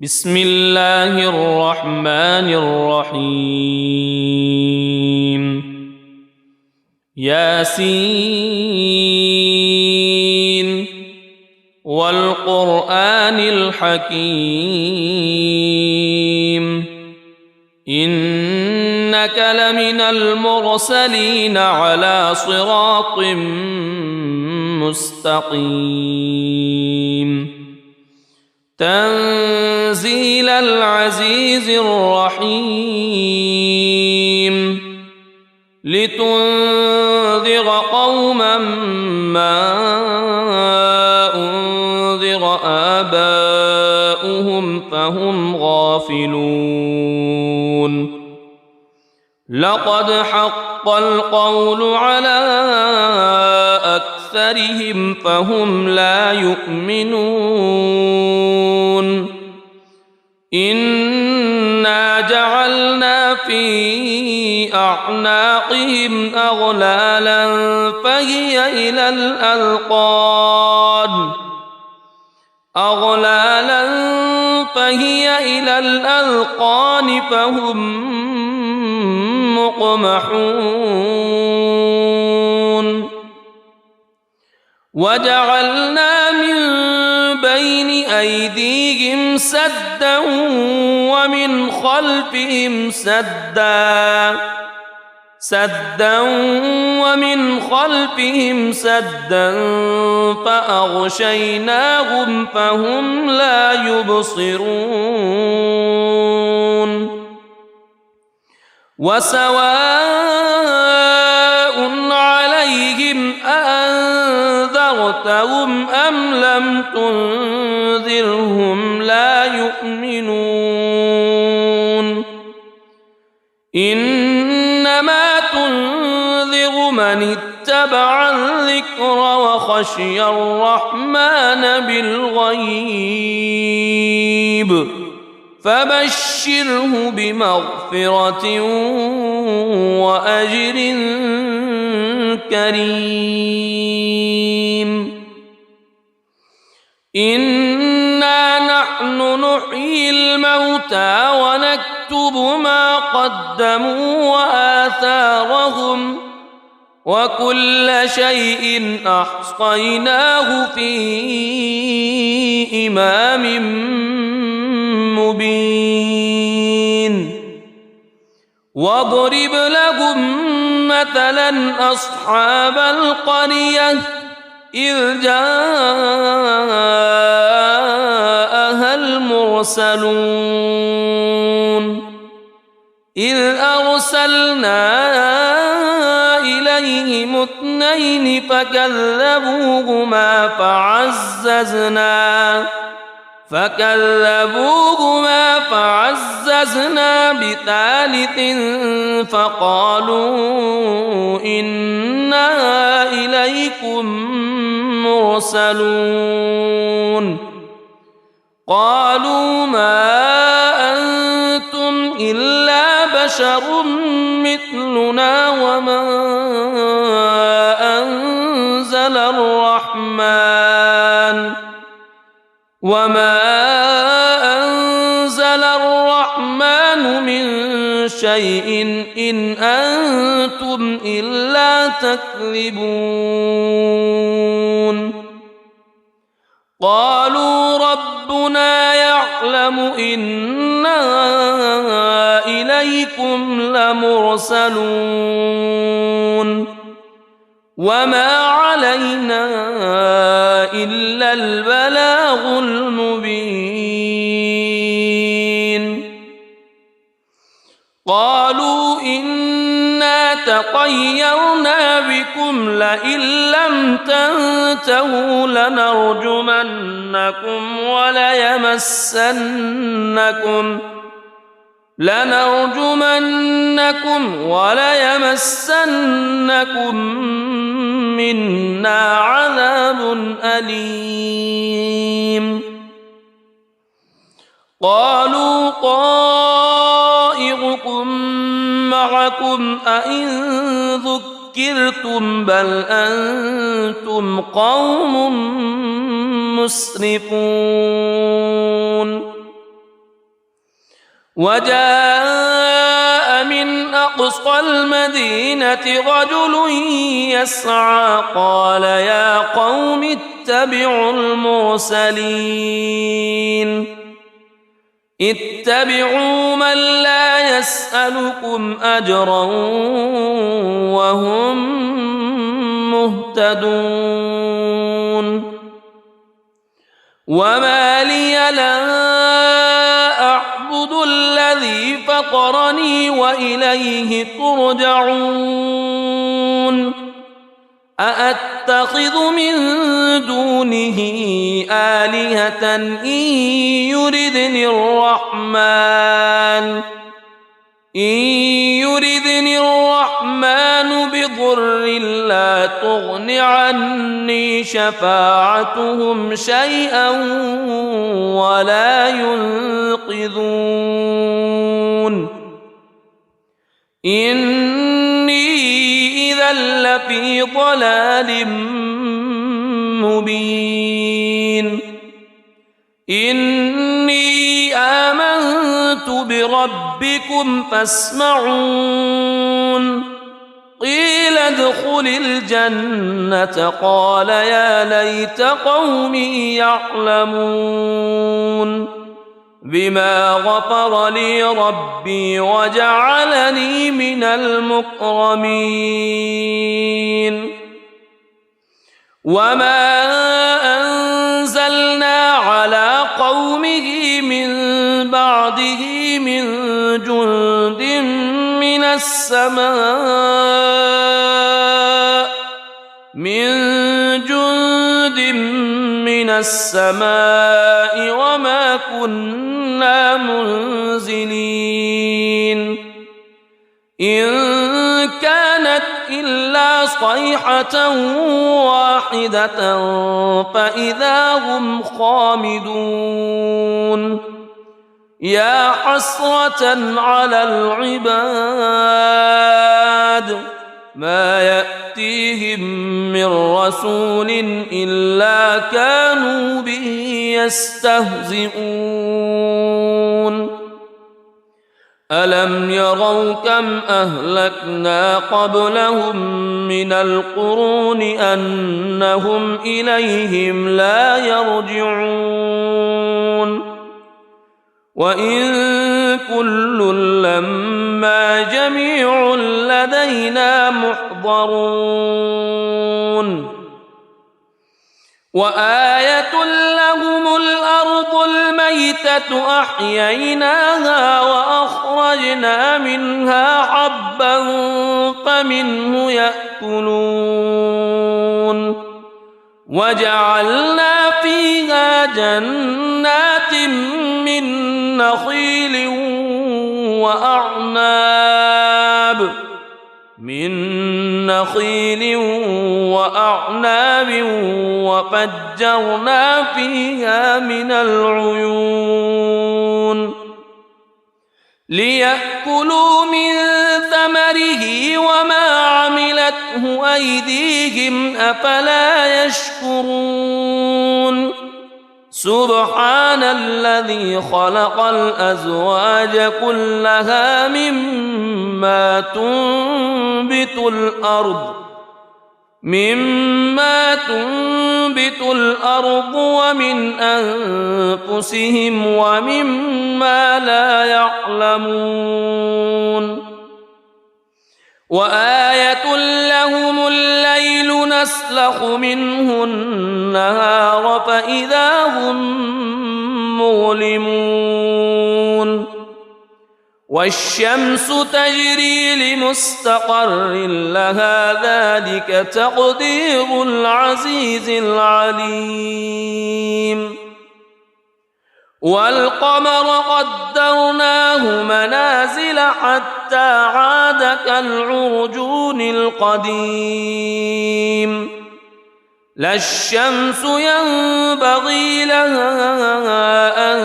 بسم الله الرحمن الرحيم ياسين والقرآن الحكيم إنك لمن المرسلين على صراط مستقيم تنزيل العزيز الرحيم لتنذر قوما ما أنذر آباؤهم فهم غافلون لقد حق القول على أكثرهم فهم لا يؤمنون إنا جعلنا في أعناقهم أغلالا فهي إلى الأذقان فهم مقمحون وجعلنا من بين أيديهم سدا ومن خلفهم سدا فأغشيناهم فهم لا يبصرون وسواء عليهم أأنذرتهم أم لم تنذرهم لا يؤمنون إنما تنذر من اتبع الذكر وخشي الرحمن بالغيب فبشره بمغفرة وأجر كريم إنا نحن نحيي الموتى ونكتب ما قدموا وآثارهم وكل شيء أحصيناه في إمام مبين واضرب لهم مثلا أصحاب القرية إذ جاءها المرسلون إذ أرسلنا إليهم اثنين فكذبوهما فعززنا بثالث فقالوا إنا إليكم مرسلون قالوا ما أنتم إلا بشر مثلنا وما أنزل الرحمن من شيء إن أنتم إلا تكذبون قالوا ربنا يعلم إنا إليكم لمرسلون وما علينا إلا البلاغ المبين قالوا إنا تطيرنا بكم لئن لم تنتهوا لنرجمنكم وليمسنكم منا عذاب أليم قالوا طائركم معكم أئن ذكرتم بل أنتم قوم مسرفون وجاء من أقصى المدينة رجل يسعى قال يا قوم اتبعوا المرسلين اتبعوا من لا يسألكم أجرا وهم مهتدون وما لي لا أعبد الذي فطرني وإليه ترجعون أأتخذ من دونه آلهة إن يردني الرحمن بضر لا تغن عني شفاعتهم شيئا ولا ينقذون إني إذا لفي ضلال مبين إني آمنت بربكم فاسمعون قيل ادخل الجنة قال يا ليت قومي يعلمون بما غفر لي ربي وجعلني من المكرمين وما أنزلنا على قومه من بعده من جند من السماء وما كنا منزلين إن كانت إلا صيحة واحدة فإذا هم خامدون يا حسرة على العباد ما يأتيهم من رسول إلا كانوا به يستهزئون ألم يروا كم أهلكنا قبلهم من القرون أنهم إليهم لا يرجعون وإن كل لما جميع لدينا محضرون وآية لهم الأرض الميتة أحييناها وأخرجنا منها حبا فمنه يأكلون وجعلنا فيها جنات من نخيل وأعناب وفجرنا فيها من العيون ليأكلوا من ثمره وما عملته أيديهم أفلا يشكرون سبحان الذي خلق الأزواج كلها مما تنبت الأرض ومن أنفسهم ومما لا يعلمون وآية لهم الليل نسلخ منه النهار فإذا هم مظلمون والشمس تجري لمستقر لها ذلك تقدير العزيز العليم والقمر قدرناه منازل حتى عاد كالعرجون القديم لا الشمس ينبغي لها أن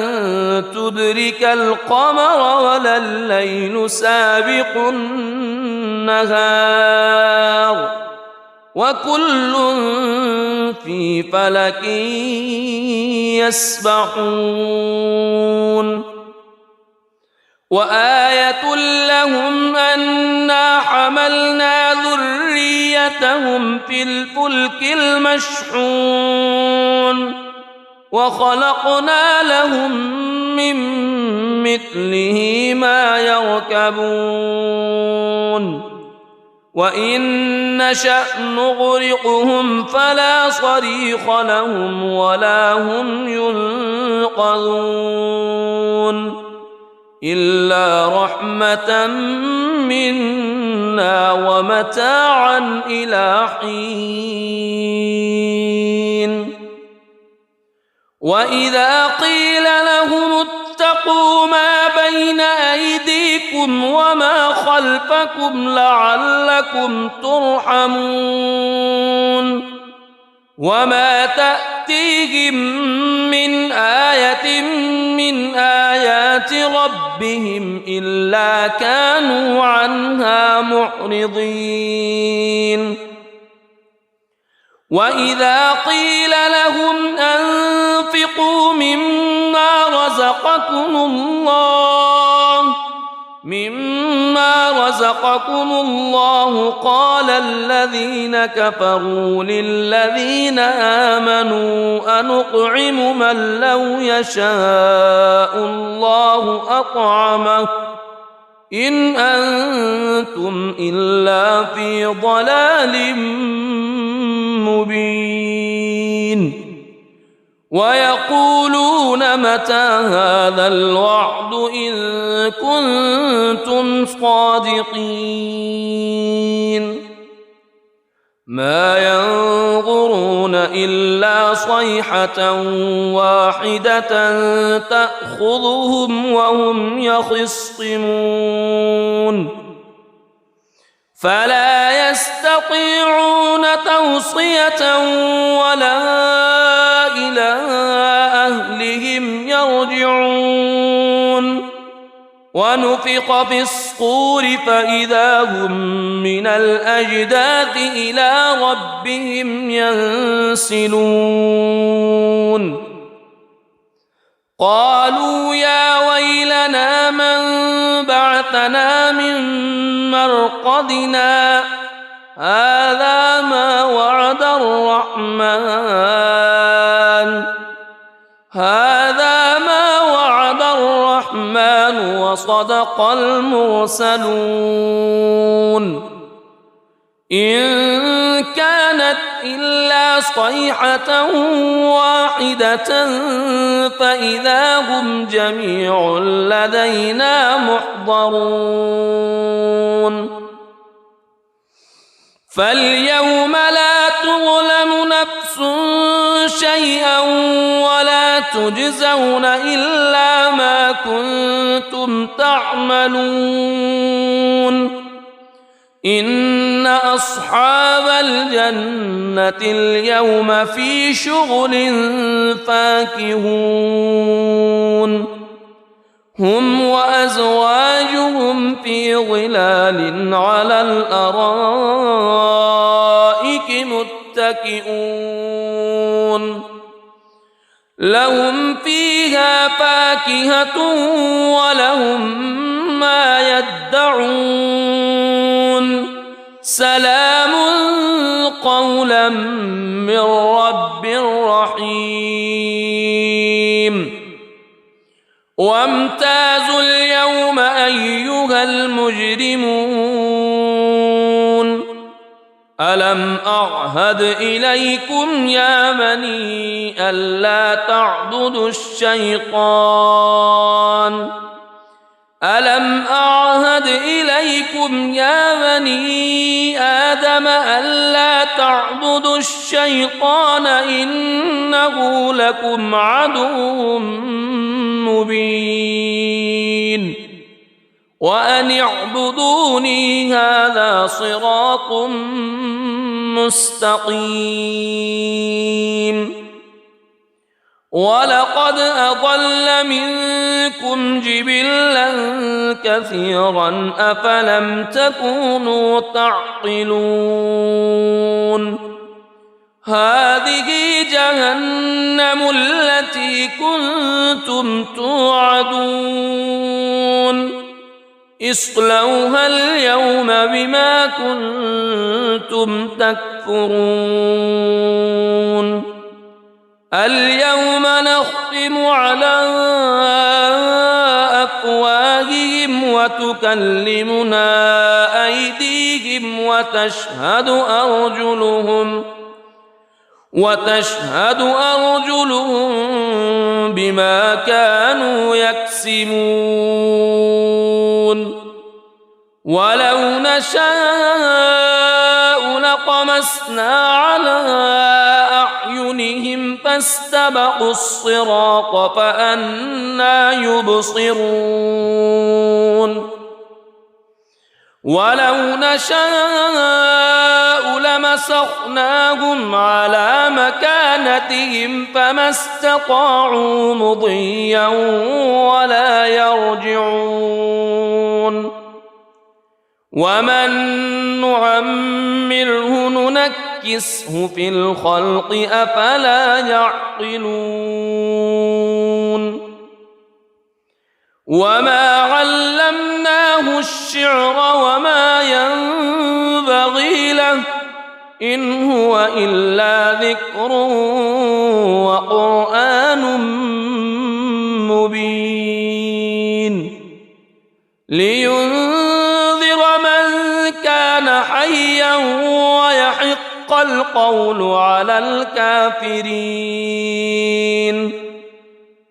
تدرك القمر ولا الليل سابق النهار وكل في فلك يسبحون وآية لهم أنا حملنا ذريتهم في الفلك المشحون وخلقنا لهم من مثله ما يركبون وإن نشأ نغرقهم فلا صريخ لهم ولا هم ينقذون إلا رحمة منا ومتاعا إلى حين وإذا قيل لهم اتقوا ما بين أيديكم وما خلفكم لعلكم ترحمون وما تأتيهم من آية من آيات ربهم إلا كانوا عنها معرضين وإذا قيل لهم أنفقوا مما رزقكم الله قال الذين كفروا للذين آمنوا أنطعم من لو يشاء الله أطعمه إن أنتم إلا في ضلال مبين ويقولون متى هذا الوعد إن كنتم صادقين ما ينظرون إلا صيحة واحدة تأخذهم وهم يخصمون فلا يستطيعون توصية ولا إلى أهلهم يرجعون ونفخ في الصور فإذا هم من الأجداث إلى ربهم ينسلون قالوا يا ويلنا من بعثنا من مرقدنا هذا ما وعد الرحمن وصدق المرسلون إن كانت إلا صيحة واحدة فإذا هم جميع لدينا محضرون فاليوم لا تظلم نفس شيئا ولا تجزون إلا ما كنتم تعملون إن أصحاب الجنة اليوم في شغل فاكهون هم وأزواجهم في ظلال على الأرائك متكئون لهم فيها فاكهة ولهم ما يدعون سلام قولا من رب رحيم وامتازوا اليوم أيها المجرمون ألم أعهد إليكم يا بني ألا تعبدوا الشيطان ألم أعهد إليكم يا بني آدم ألا تعبدوا الشيطان إنه لكم عدو مبين وأن اعبدوني هذا صراط مستقيم ولقد أضل منكم جبلا كثيرا أفلم تكونوا تعقلون هذه جهنم التي كنتم توعدون اصلوها اليوم بما كنتم تكفرون اليوم نختم على أفواههم وتكلمنا أيديهم وتشهد أرجلهم بما كانوا يكسبون ولو نشاء لطمسنا على أعينهم فاستبقوا الصراط فأنى يبصرون ولو نشاء لمسخناهم على مكانتهم فما استطاعوا مضيا ولا يرجعون ومن نعمره ننكسه في الخلق أفلا يعقلون وما علمناه الشعر وما ينبغي له إن هو إلا ذكر وقرآن مبين لينذر من كان حيا ويحق القول على الكافرين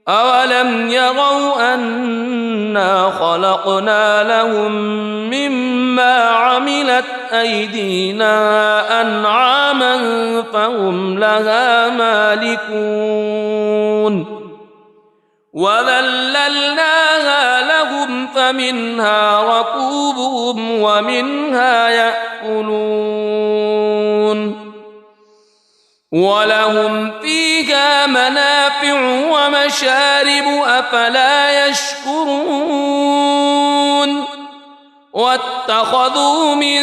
أولم يروا أنا خلقنا لهم مما عملت أيدينا أنعاما فهم لها مالكون وذللناها لهم فمنها ركوبهم ومنها يأكلون ولهم فيها منافع ومشارب أفلا يشكرون واتخذوا من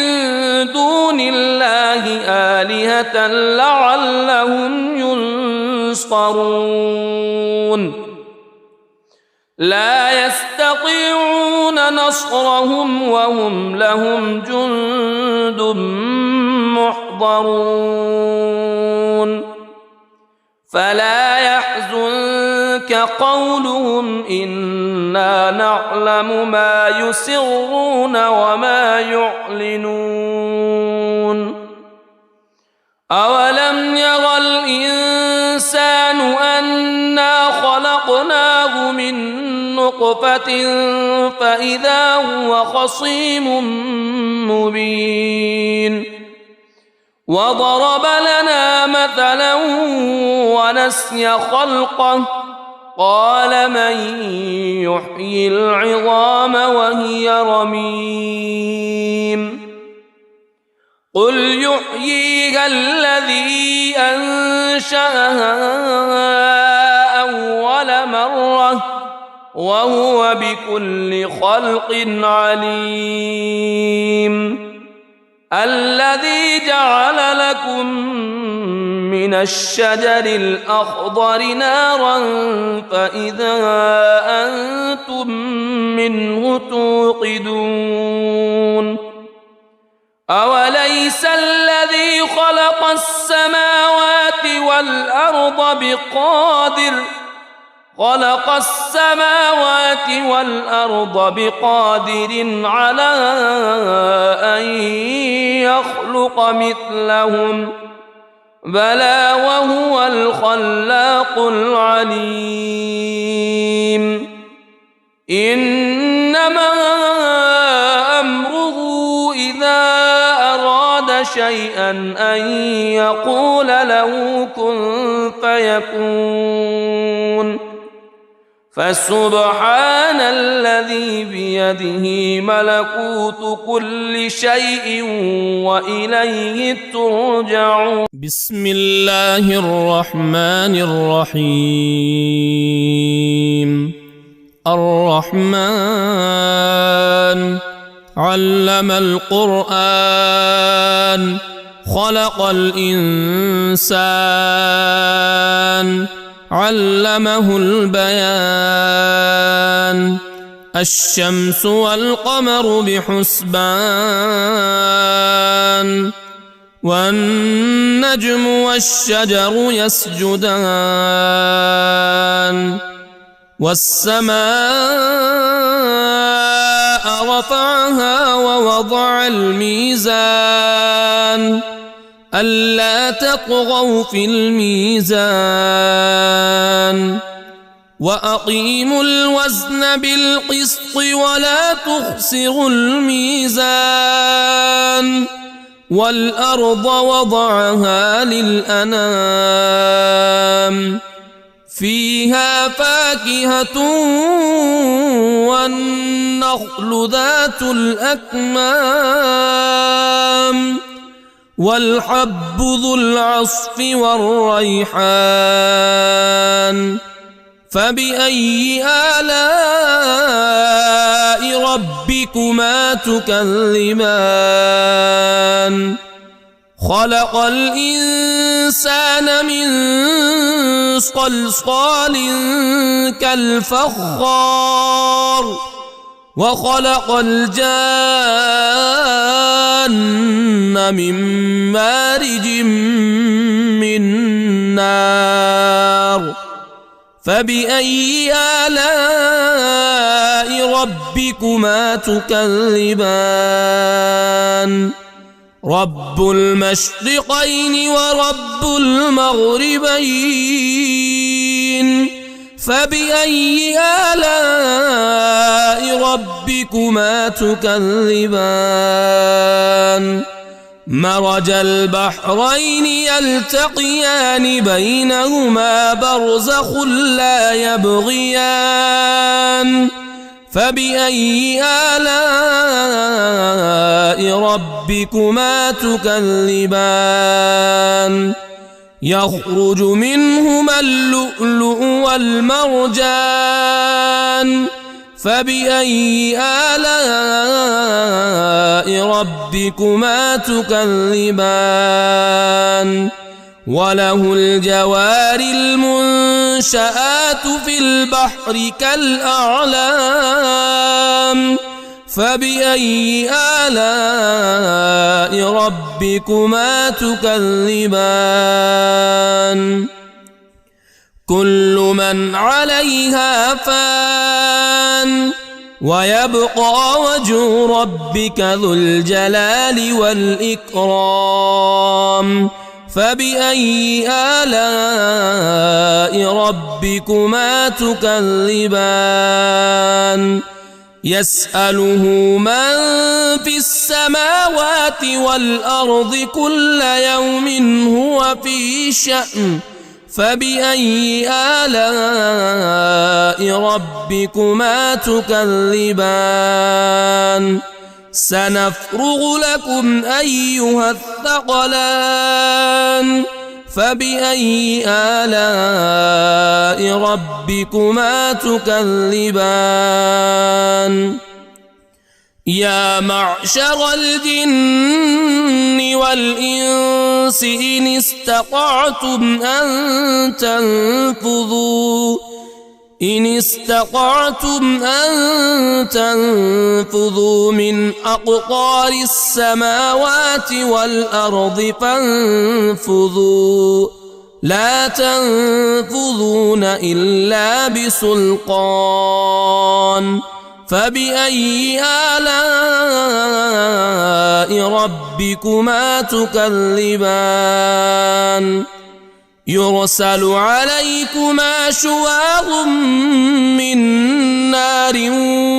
دون الله آلهة لعلهم ينصرون لا يستطيعون نصرهم وهم لهم جند محضرون فلا يحزنك قولهم إنا نعلم ما يسرون وما يعلنون أولم ير الإنسان أنا خلقناه من نطفة فإذا هو خصيم مبين وضرب لنا مثلا ونسي خلقه قال من يحيي العظام وهي رميم قل يحييها الذي أنشأها أول مرة وهو بكل خلق عليم الذي جعل لكم من الشجر الأخضر نارا فإذا أنتم منه توقدون أوليس الذي خلق السماوات والأرض بقادر على أن يخلق مثلهم بلى وهو الخلاق العليم إنما أمره إذا أراد شيئا أن يقول له كن فيكون فسبحان الذي بيده ملكوت كل شيء وإليه ترجعون بسم الله الرحمن الرحيم الرحمن علم القرآن خلق الإنسان علمه البيان الشمس والقمر بحسبان والنجم والشجر يسجدان والسماء رفعها ووضع الميزان ألا تطغوا في الميزان وأقيموا الوزن بالقسط ولا تخسروا الميزان والأرض وضعها للأنام فيها فاكهة والنخل ذات الأكمام والحب ذو العصف والريحان فبأي آلاء ربكما تكذبان خلق الإنسان من صلصال كالفخار وخلق الجان من مارج من نار فبأي آلاء ربكما تكذبان رب المشرقين ورب المغربين فبأي آلاء ربكما تكذبان مرج البحرين يلتقيان بينهما برزخ لا يبغيان فبأي آلاء ربكما تكذبان يخرج منهما اللؤلؤ والمرجان فبأي آلاء ربكما تكذبان وله الجوار المنشآت في البحر كالأعلام فبأي آلاء ربكما تكذبان كل من عليها فان ويبقى وجه ربك ذو الجلال والإكرام فبأي آلاء ربكما تكذبان يسأله من في السماوات والأرض كل يوم هو في شأن فبأي آلاء ربكما تكذبان سنفرغ لكم أيها الثقلان فبأي آلاء ربكما تكذبان يا معشر الجن والإنس إن استطعتم أن تنفذوا من أقطار السماوات والأرض فانفذوا لا تنفذون إلا بسلطان فبأي آلاء ربكما تكذبان يرسل عليكما شواظ من نار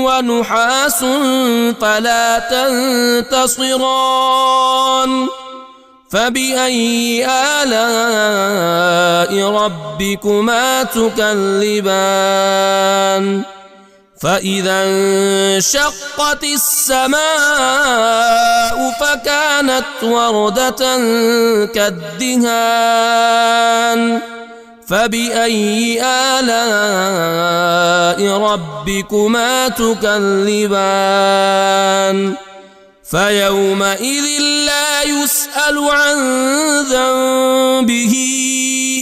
ونحاس فلا تنتصران فبأي آلاء ربكما تكذبان فإذا انشقت السماء فكانت وردة كالدهان فبأي آلاء ربكما تكذبان فيومئذ لا يسأل عن ذنبه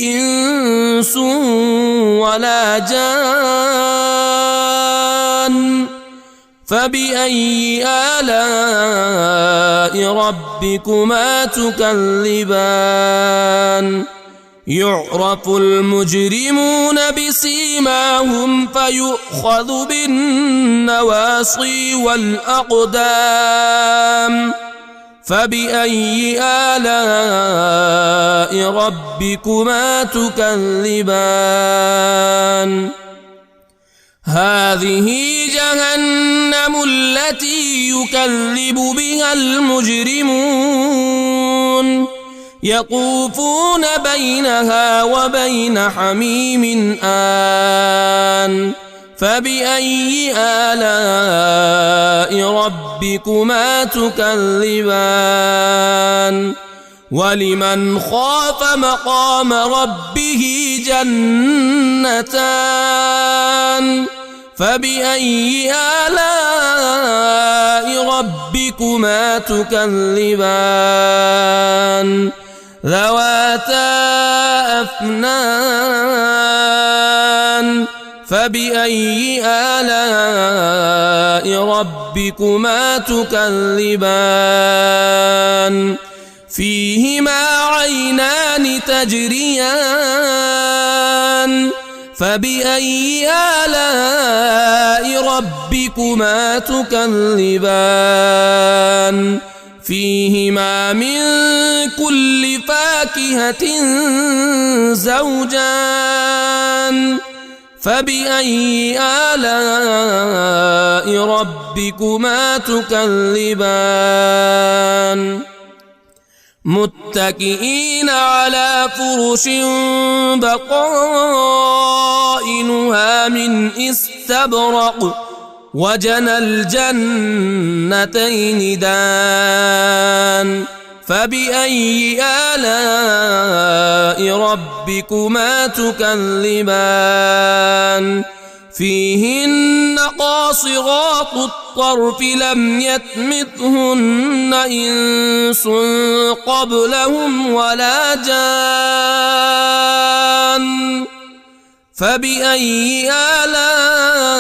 إنس ولا جان فبأي آلاء ربكما تكذبان يعرف المجرمون بسيماهم فيؤخذ بالنواصي والأقدام فبأي آلاء ربكما تكذبان هذه جهنم التي يكذب بها المجرمون يطوفون بينها وبين حميم آن فبأي آلاء ربكما تكذبان ولمن خاف مقام ربه جنتان فبأي آلاء ربكما تكذبان ذواتا أفنان فبأي آلاء ربكما تكذبان فيهما عينان تجريان فبأي آلاء ربكما تكذبان فيهما من كل فاكهة زوجان فبأي آلاء ربكما تكذبان متكئين على فرش بطائنها من استبرق وجنى الجنتين دان فبأي آلاء ربكما تكذبان فيهن قاصرات الطرف لم يطمثهن إنس قبلهم ولا جان فبأي آلاء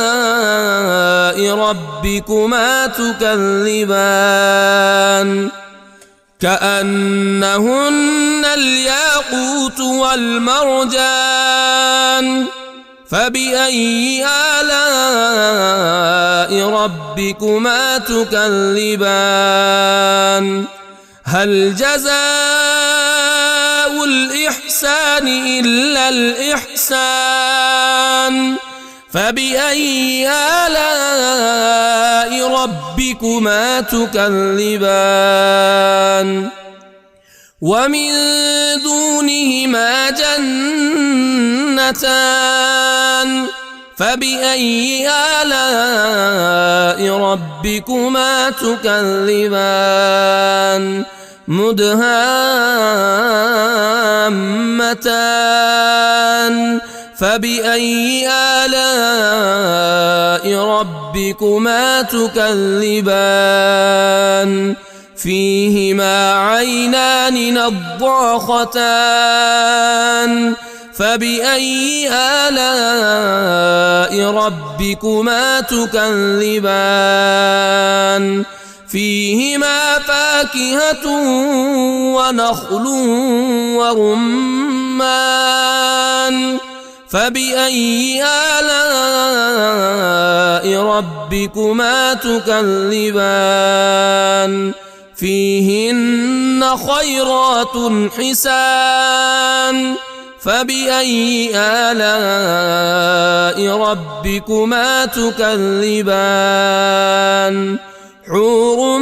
ربكما تكذبان كأنهن الياقوت والمرجان فبأي آلاء ربكما تكذبان هل جزاء الإحسان إلا الإحسان فبأي آلاء ربكما تكذبان ومن دونهما جنتان فبأي آلاء ربكما تكذبان مدهامتان فبأي آلاء ربكما تكذبان فيهما عينان نضاختان فبأي آلاء ربكما تكذبان فيهما فاكهة ونخل ورمان فبأي آلاء ربكما تكذبان فيهن خيرات حسان فبأي آلاء ربكما تكذبان حور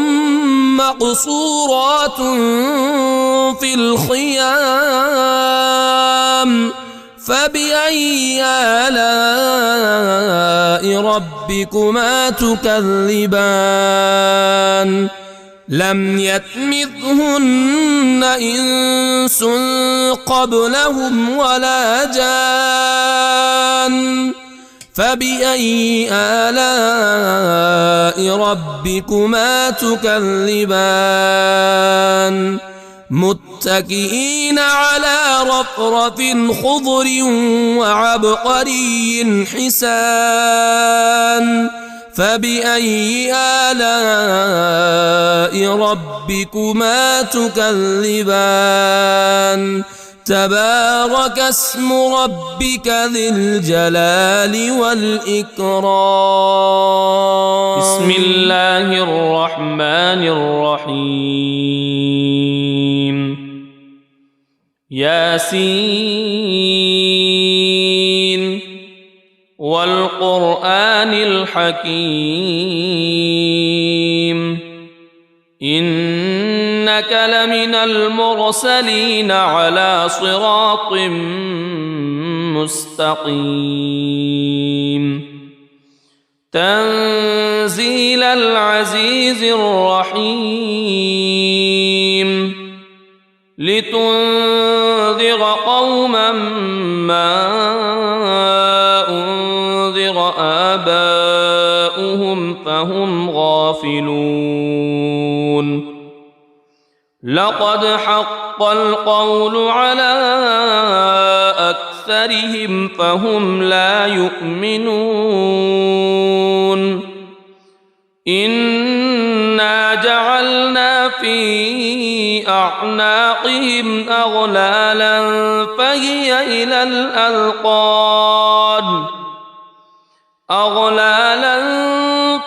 مقصورات في الخيام فبأي آلاء ربكما تكذبان لم يطمثهن إنس قبلهم ولا جان فبأي آلاء ربكما تكذبان متكئين على رفرف خضر وعبقري حسان فبأي آلاء ربكما تكذبان تبارك اسم ربك ذي الجلال والإكرام. بسم الله الرحمن الرحيم. ياسين والقرآن الحكيم إنك لمن المرسلين على صراط مستقيم تنزيل العزيز الرحيم لتنذر قوما ما أنذر آباؤهم فهم غافلون لقد حق القول على أكثرهم فهم لا يؤمنون إنا جعلنا في أعناقهم أغلالا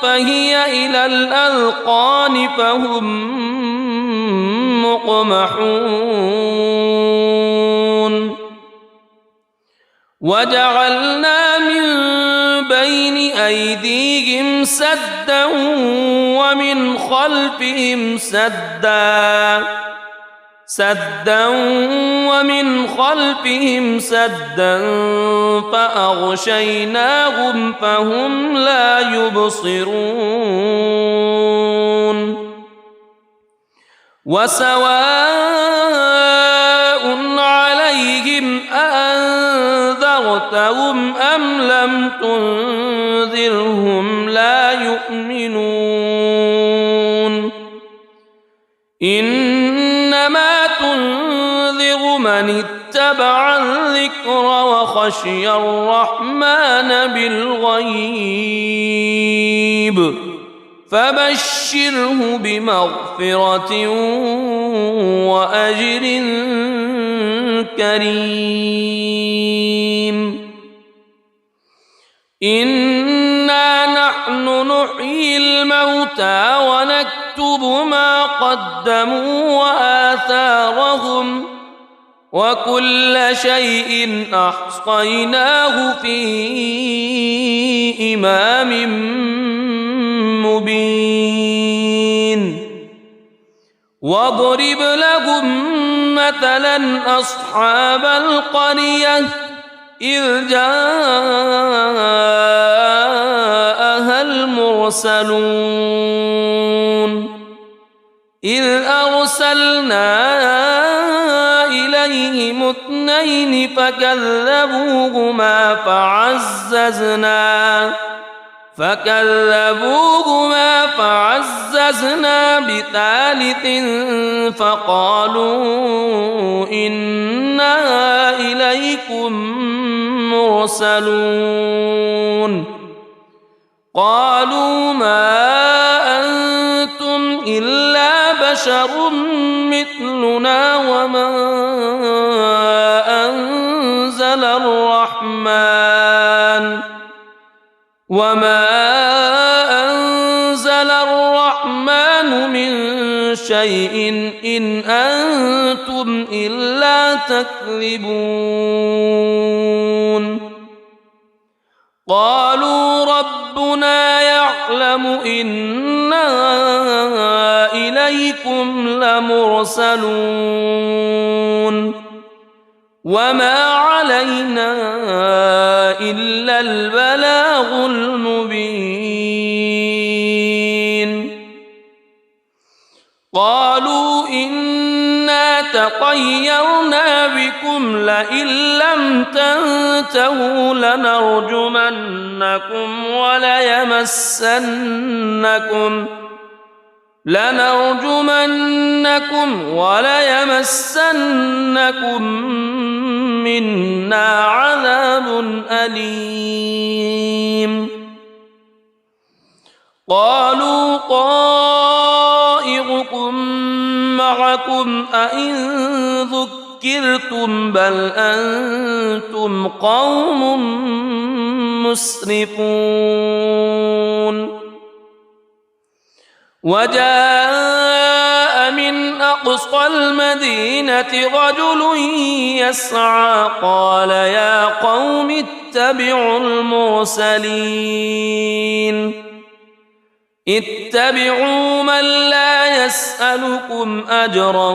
فهي إلى الأذقان فهم مقمحون وجعلنا من بين أيديهم سدا ومن خلفهم سدا فأغشيناهم فهم لا يبصرون وسواء عليهم أأنذرتهم أم لم تنذرهم لا يؤمنون إنما تنذر من اتبع الذكر وخشي الرحمن بالغيب فبشره بمغفرة وأجر كريم إنا نحن نحيي الموتى ونكتب ما قدموا وآثارهم وكل شيء أحصيناه في إمام مبين واضرب لهم مثلا أصحاب القرية إذ جاءها المرسلون إذ أرسلنا إليهم اثنين فكذبوهما فعززنا بثالث فقالوا إنا إليكم مرسلون قالوا ما أنتم إلا بشر مثلنا وما أنزل الرحمن من شيء إن أنتم إلا تكذبون قالوا ربنا يعلم إنا إليكم لمرسلون وما علينا إلا البلاغ المبين قالوا إنا تطيرنا بكم لئن لم تنتهوا لنرجمنكم وليمسنكم منا عذاب أليم قالوا طائركم معكم أئن ذكرتم بل أنتم قوم مسرفون وجاء من أقصى المدينة رجل يسعى قال يا قوم اتبعوا المرسلين اتبعوا من لا يسألكم أجرا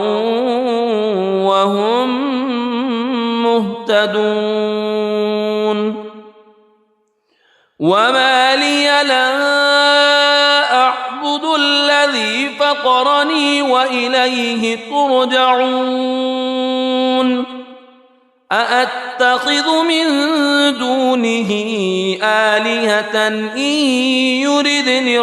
وهم مهتدون وما لي لا أعبد الذي فطرني وإليه ترجعون أأتخذ من دونه آلهة إن يردني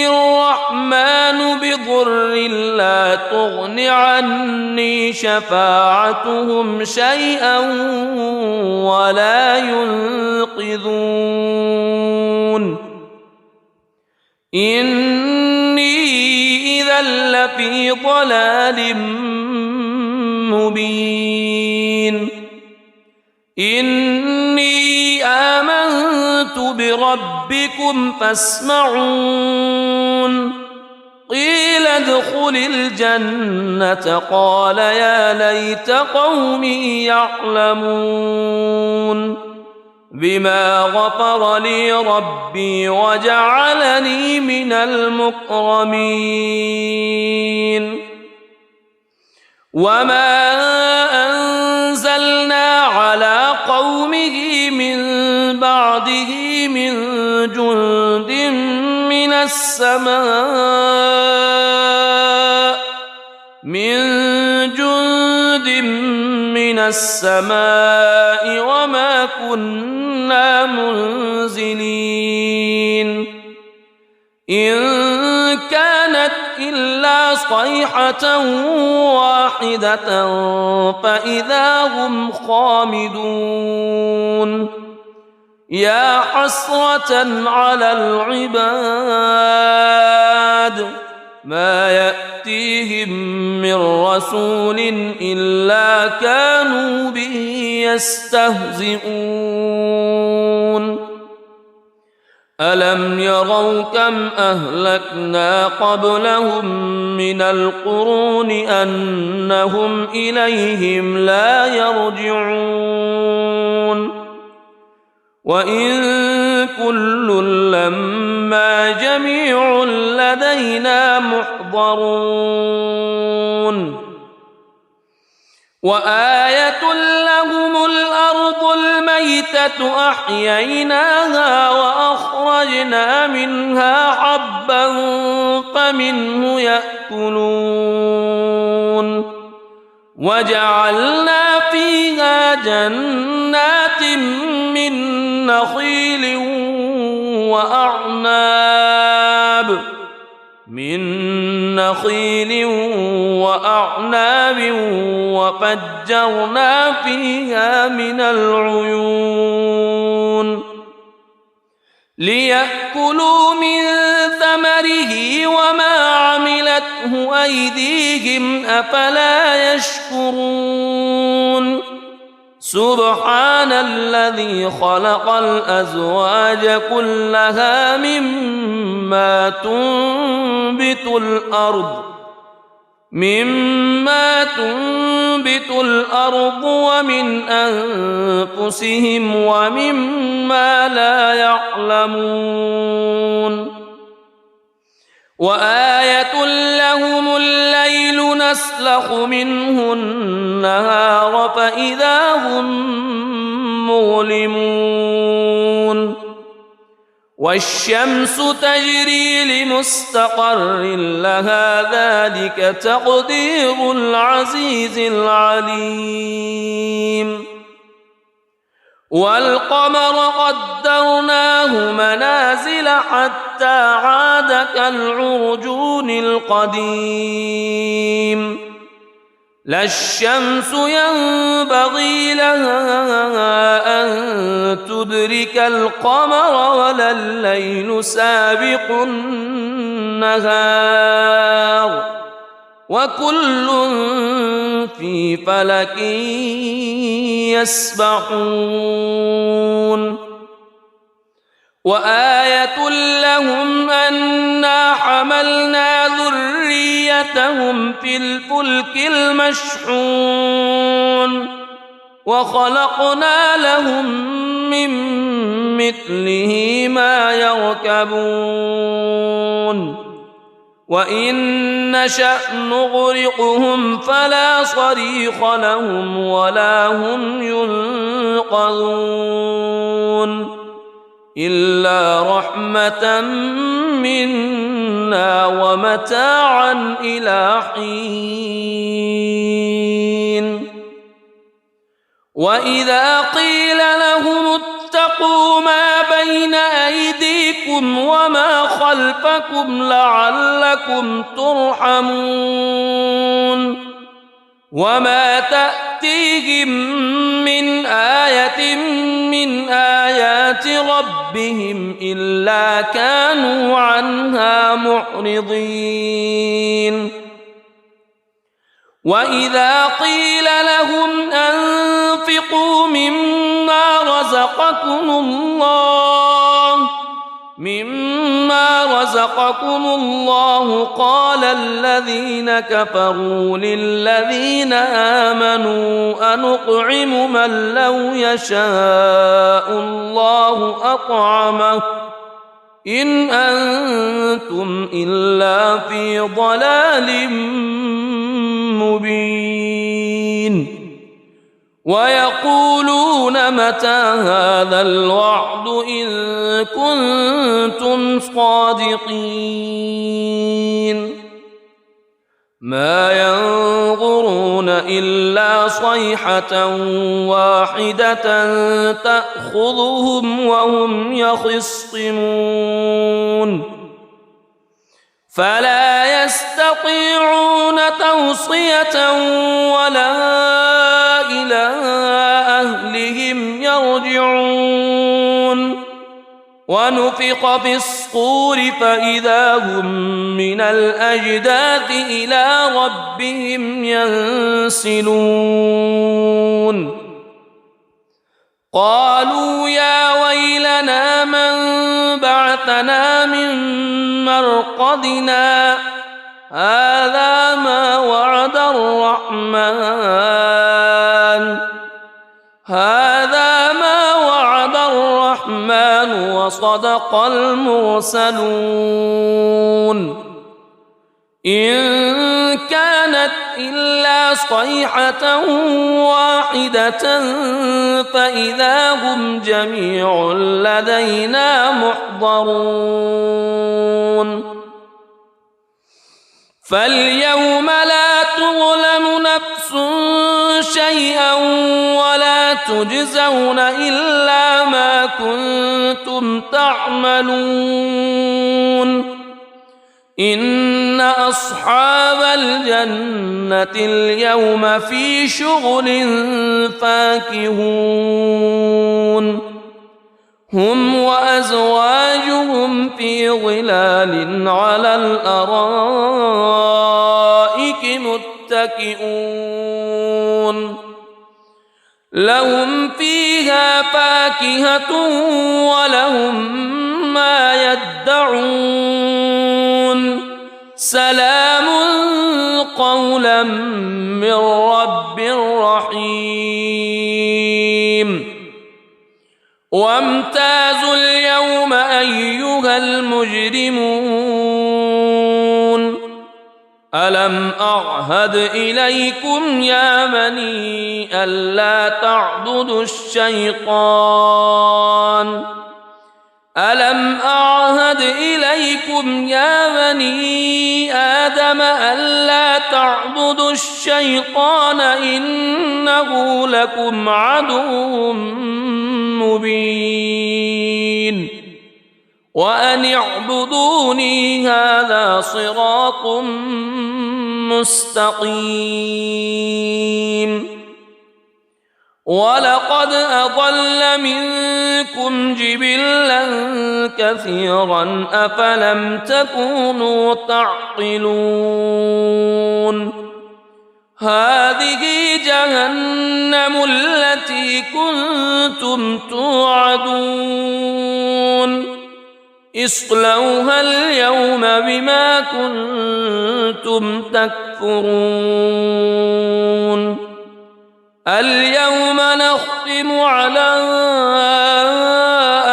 الرحمن بضر لا تغن عني شفاعتهم شيئا ولا ينقذون إني إذا لفي ضلال مبين إني آمنت بربكم فاسمعون قيل ادخل الجنة قال يا ليت قومي يعلمون بما غفر لي ربي وجعلني من المكرمين وما أنزلنا على قومه من بعده من جند من السماء وما كنا منزلين إن كانت إلا صيحة واحدة فإذا هم خامدون يا حسرة على العباد ما يأتيهم من رسول إلا كانوا به يستهزئون ألم يروا كم أهلكنا قبلهم من القرون أنهم إليهم لا يرجعون وإن كل لما جميع لدينا محضرون وآية لهم الأرض الميتة أحييناها وأخرجنا منها حبا فمنه يأكلون وجعلنا فيها جنات من نخيل وأعناب وفجرنا فيها من العيون ليأكلوا من ثمره وما عملته أيديهم أفلا يشكرون سبحان الذي خلق الأزواج كلها مما تنبت الأرض ومن أنفسهم ومما لا يعلمون وآية لهم الليل نسلخ منه النهار فإذا هم مظلمون والشمس تجري لمستقر لها ذلك تقدير العزيز العليم والقمر قدرناه منازل حتى عاد كالعرجون القديم لا الشمس ينبغي لها أن تدرك القمر ولا الليل سابق النهار وكل في فلك يسبحون وآية لهم أنا حملنا ذريتهم في الفلك المشحون وخلقنا لهم من مثله ما يركبون وإن نشأ نغرقهم فلا صريخ لهم ولا هم ينقذون إلا رحمة منا ومتاعا إلى حين وإذا قيل لهم اتقوا ما بين أيديكم وما خلفكم لعلكم ترحمون وما تأتيهم من آية من آيات ربهم إلا كانوا عنها معرضين وإذا قيل لهم أنفقوا مما رزقكم الله قال الذين كفروا للذين آمنوا أنطعم من لو يشاء الله أطعمه إن أنتم إلا في ضلال مبين ويقولون متى هذا الوعد إن كنتم صادقين ما ينظرون إلا صيحة واحدة تأخذهم وهم يخصمون فلا يستطيعون توصية ولا إلى أهلهم يرجعون ونفخ في الصور فإذا هم من الأجداث إلى ربهم ينسلون قالوا يا ويلنا من بعثنا من مرقدنا هذا ما وعد الرحمن وصدق المرسلون إن كانت إلا صيحة واحدة فإذا هم جميع لدينا محضرون فاليوم لا تظلم نفس شيئا ولا تجزون إلا ما كنتم تعملون إن أصحاب الجنة اليوم في شغل فاكهون هم وأزواجهم في ظلال على الأرائك متكئون لهم فيها فاكهة ولهم ما يدعون سلام قولا من رب رحيم وامتازوا اليوم أيها المجرمون ألم أعهد إليكم يا بني ألا تعبدوا الشيطان ألم أعهد إليكم يا بني آدم ألا تعبدوا الشيطان إنه لكم عدو مبين وأن اعبدوني هذا صراط مستقيم ولقد أضل منكم جبلا كثيرا أفلم تكونوا تعقلون هذه جهنم التي كنتم توعدون اصلوها اليوم بما كنتم تكفرون اليوم نختم على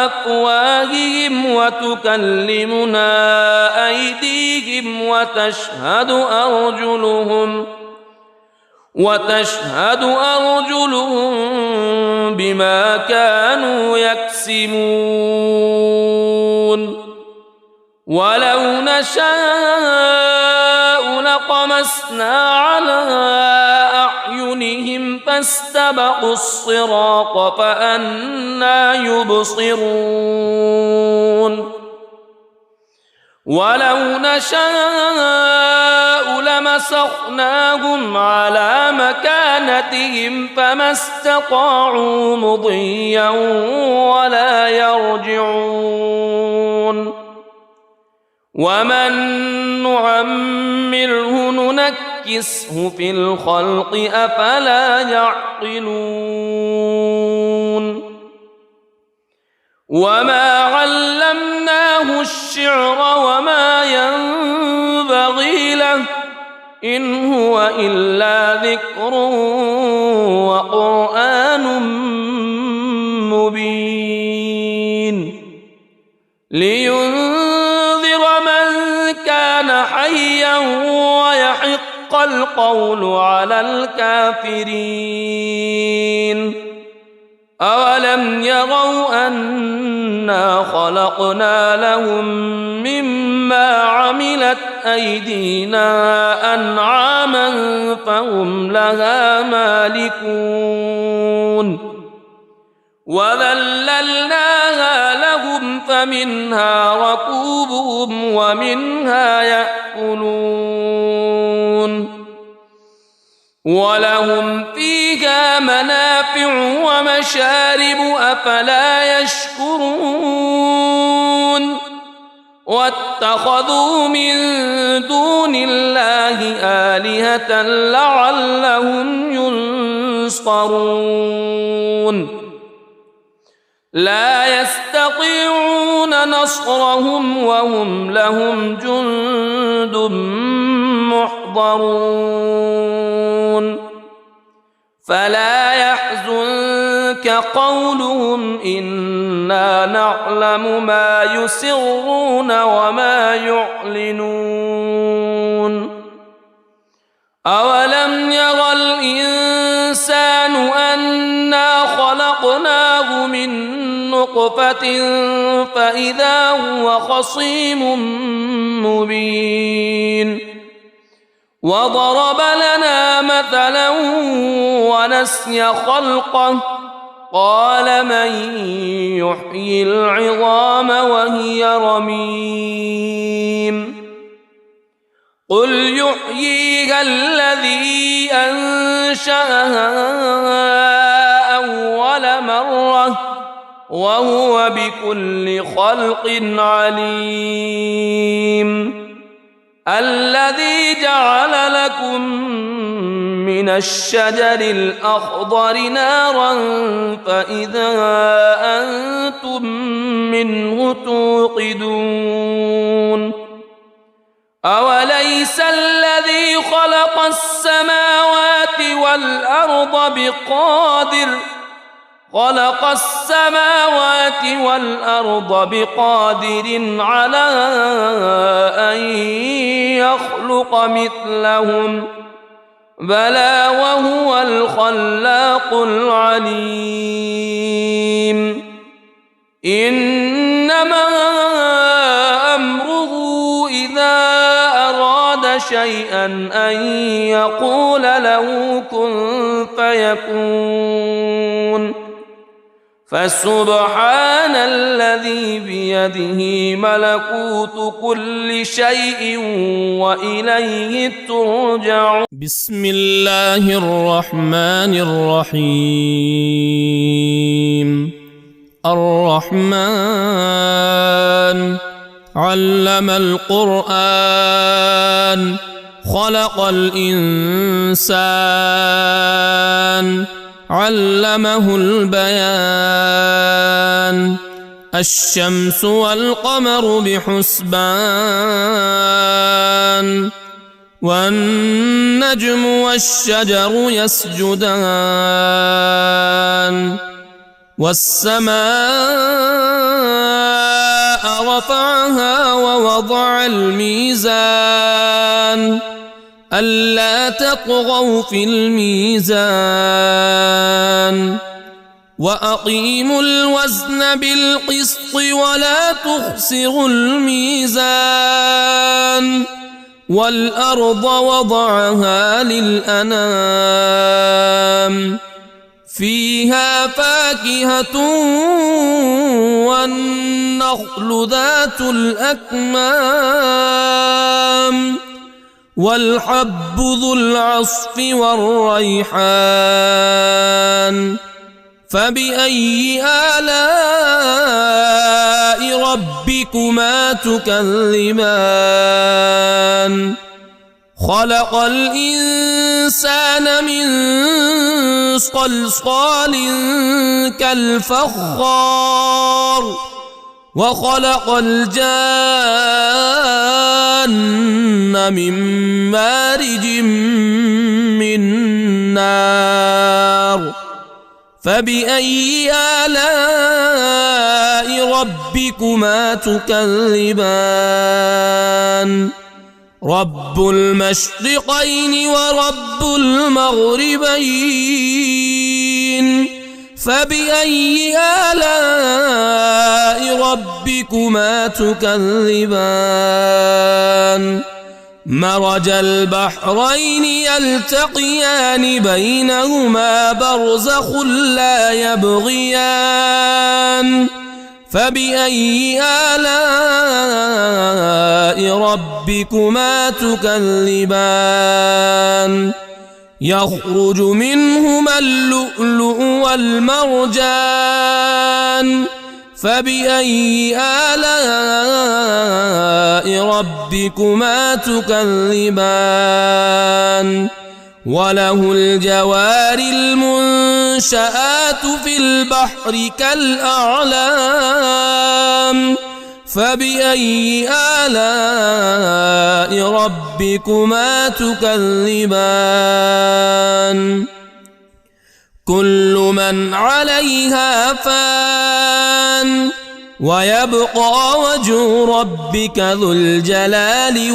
أفواههم وتكلمنا أيديهم وتشهد أرجلهم بما كانوا يكسبون ولو نشاء لطمسنا على أعينهم فاستبقوا الصراط فأنى يبصرون ولو نشاء لمسخناهم على مكانتهم فما استطاعوا مضيا ولا يرجعون ومن نعمره ننكسه في الخلق أفلا يعقلون وما علمناه الشعر وما ينبغي له إن هو إلا ذكر وقرآن مبين لينذر من كان حيا ويحق القول على الكافرين أولم يروا أنا خلقنا لهم مما عملت أيدينا أنعاما فهم لها مالكون وذللناها لهم فمنها ركوبهم ومنها يأكلون ولهم فيها منافع ومشارب أفلا يشكرون واتخذوا من دون الله آلهة لعلهم ينصرون لا يستطيعون نصرهم وهم لهم جند محضرون فلا يحزنك قولهم إنا نعلم ما يسرون وما يعلنون أولم ير الإنسان أنا خلقناه من نطفة فإذا هو خصيم مبين وضرب لنا مثلا ونسي خلقه قال من يحيي العظام وهي رميم قل يحييها الذي أنشأها أول مرة وهو بكل خلق عليم الذي جعل لكم من الشجر الأخضر نارا فإذا أنتم منه توقدون أوليس الذي خلق السماوات والأرض بقادر على أن يخلق مثلهم بلى وهو الخلاق العليم إنما أمره إذا أراد شيئا أن يقول له كن فيكون فسبحان الذي بيده ملكوت كل شيء وإليه ترجعون. بسم الله الرحمن الرحيم. الرحمن علم القرآن خلق الإنسان علمه البيان. الشمس والقمر بحسبان والنجم والشجر يسجدان. والسماء رفعها ووضع الميزان ألا تطغوا في الميزان وأقيموا الوزن بالقسط ولا تخسروا الميزان. والأرض وضعها للأنام فيها فاكهة والنخل ذات الأكمام والحب ذو العصف والريحان. فبأي آلاء ربكما تكذبان؟ خلق الإنسان من صلصال كالفخار وخلق الجان من مارج من نار. فبأي آلاء ربكما تكذبان؟ رب المشرقين ورب المغربين. فبأي آلاء ربكما تكذبان؟ مرج البحرين يلتقيان بينهما برزخ لا يبغيان. فبأي آلاء ربكما تكذبان؟ يخرج منهما اللؤلؤ والمرجان. فبأي آلاء ربكما تكذبان؟ وله الجوار المنشآت في البحر كالأعلام. فبأي آلاء ربكما تكذبان؟ كل من عليها فان ويبقى وجه ربك ذو الجلال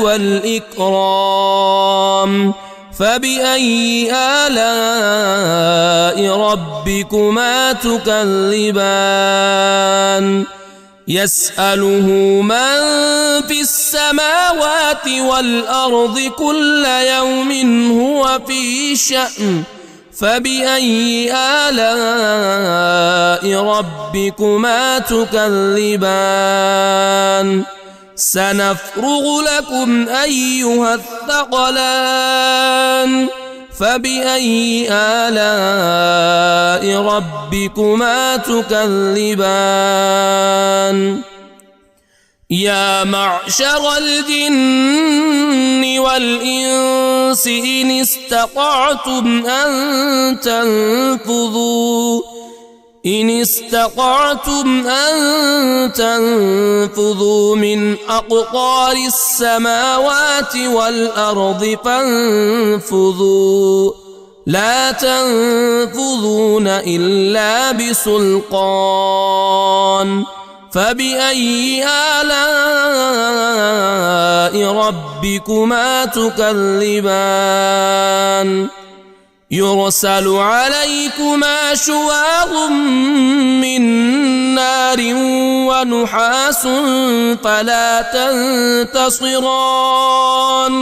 والإكرام. فبأي آلاء ربكما تكذبان؟ يسأله من في السماوات والأرض كل يوم هو في شأن. فبأي آلاء ربكما تكذبان؟ سنفرغ لكم أيها الثقلان. فبأي آلاء ربكما تكذبان؟ يا معشر الجن والإنس إن استطعتم أن تنفذوا من أقطار السماوات والأرض فانفذوا لا تنفذون إلا بسلطان. فبأي آلاء ربكما تكذبان؟ يرسل عليكما شواظ من نار ونحاس فلا تنتصران.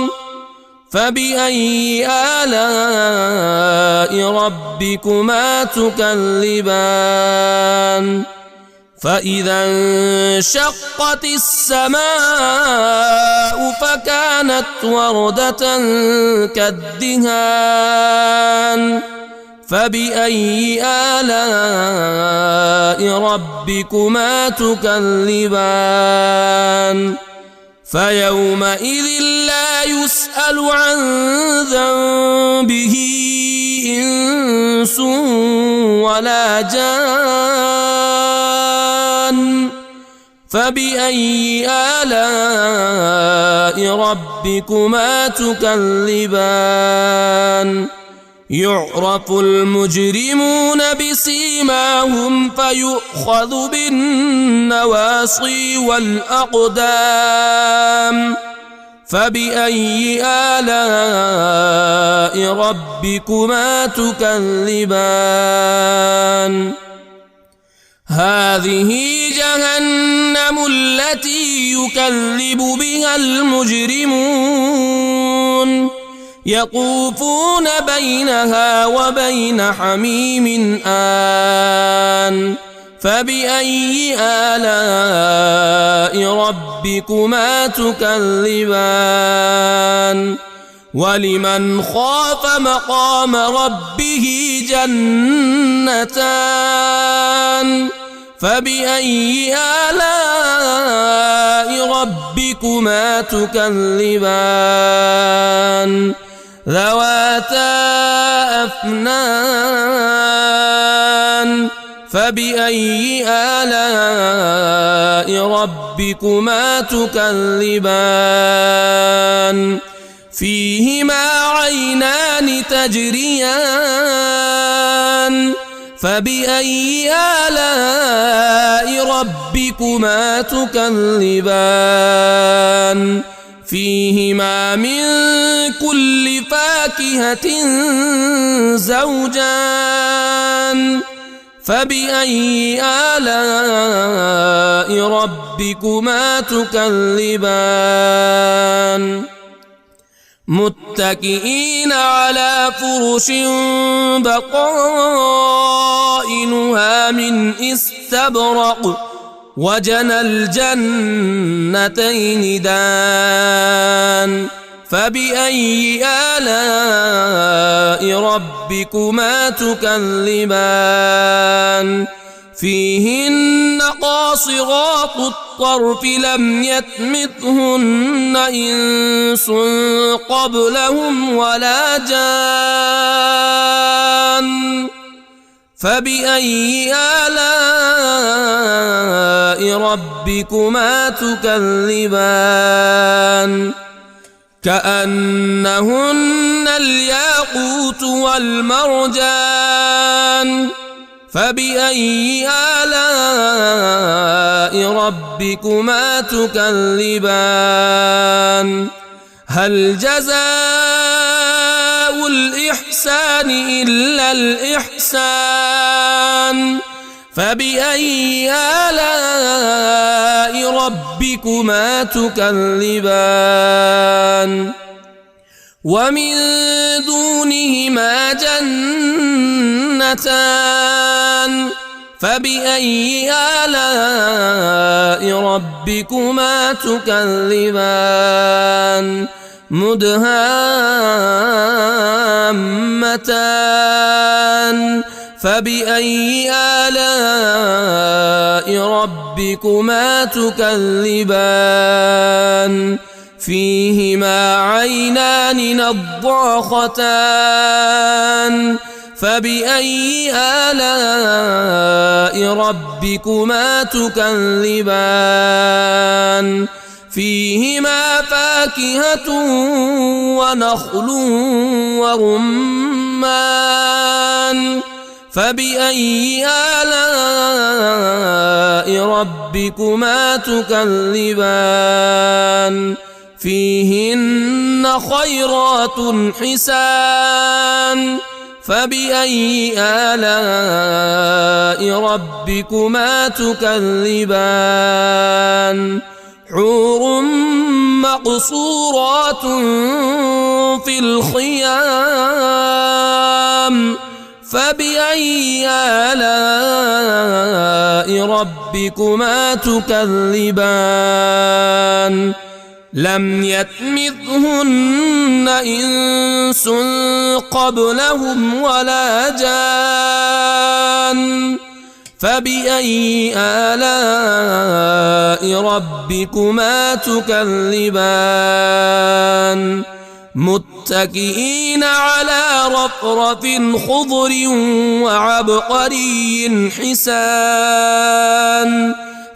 فبأي آلاء ربكما تكذبان فإذا انشقت السماء فكانت وردة كالدهان فبأي آلاء ربكما تكذبان فيومئذ لا يسأل عن ذنبه إنس ولا جان فبأي آلاء ربكما تكذبان يعرف المجرمون بسيماهم فيؤخذ بالنواصي والأقدام فبأي آلاء ربكما تكذبان هذه جهنم التي يكذب بها المجرمون يطوفون بينها وبين حميم آن فبأي آلاء ربكما تكذبان ولمن خاف مقام ربه جنتان فبأي آلاء ربكما تكذبان ذواتا أفنان فبأي آلاء ربكما تكذبان فيهما عينان تجريان فبأي آلاء ربكما تكذبان فيهما من كل فاكهة زوجان فبأي آلاء ربكما تكذبان متكئين على فرش بطائنها من استبرق وجنى الجنتين دان فبأي آلاء ربكما تكذبان فيهن قاصرات الطرف لم يطمثهن إنس قبلهم ولا جان فبأي آلاء ربكما تكذبان كأنهن الياقوت والمرجان فبأي آلاء ربكما تكذبان هل جزاء الإحسان إلا الإحسان فبأي آلاء ربكما تكذبان ومن دونهما جنتان فبأي آلاء ربكما تكذبان مدهامتان فبأي آلاء ربكما تكذبان فيهما عينان نضاختان فبأي آلاء ربكما تكذبان فيهما فاكهة ونخل ورمان فبأي آلاء ربكما تكذبان فيهن خيرات حسان فبأي آلاء ربكما تكذبان حور مقصورات في الخيام فبأي آلاء ربكما تكذبان لم يطمثهن إنس قبلهم ولا جان فبأي آلاء ربكما تكذبان متكئين على رفرف خضر وعبقري حسان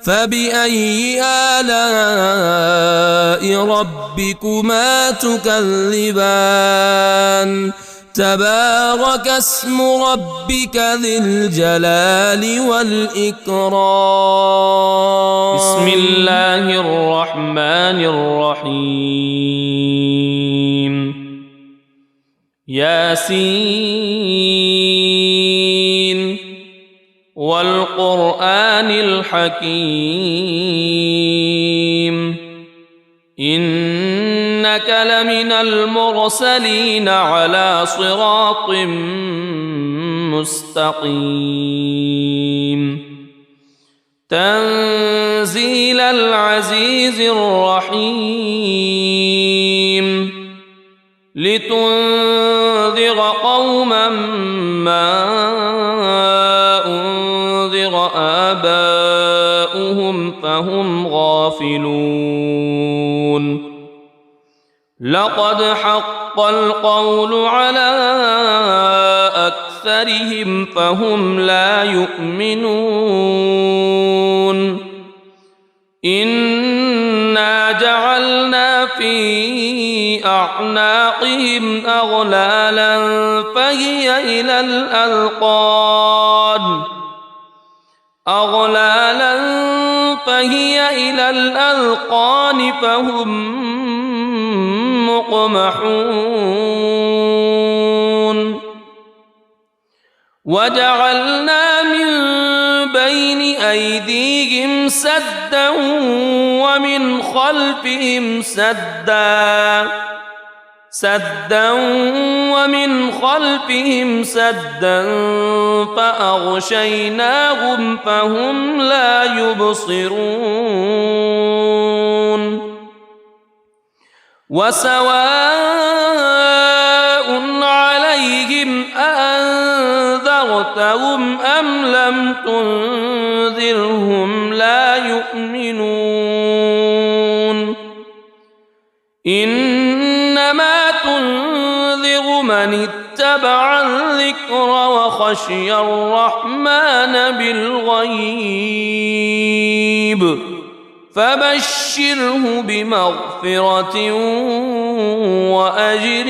فبأي آلاء ربكما تكذبان تبارك اسم ربك ذي الجلال والإكرام بسم الله الرحمن الرحيم ياسين والقرآن الحكيم إنك لمن المرسلين على صراط مستقيم تنزيل العزيز الرحيم لتنذر قوما ما أنذر آباؤهم فهم غافلون لقد حق القول على أكثرهم فهم لا يؤمنون إنا جعلنا في أعناقهم أغلالا فهي إلى الأذقان فهم مقمحون وجعلنا من بين أيديهم سدا ومن خلفهم سدا فأغشيناهم فهم لا يبصرون وسواء عليهم أأنذرتهم أم لم تنذرهم لا يؤمنون إنما تنذر من اتبع الذكر وخشي الرحمن بالغيب فبشره بمغفرة وأجر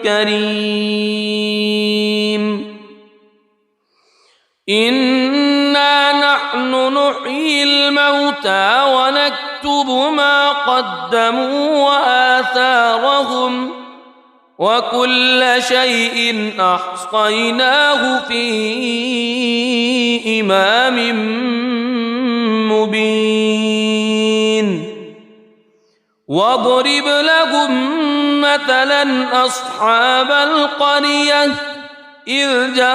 كريم إنا نحن نحيي الموتى ونكتب ما قدموا وآثارهم وكل شيء أحصيناه في إمام مبين واضرب لهم مثلا أصحاب القرية إذ جاءها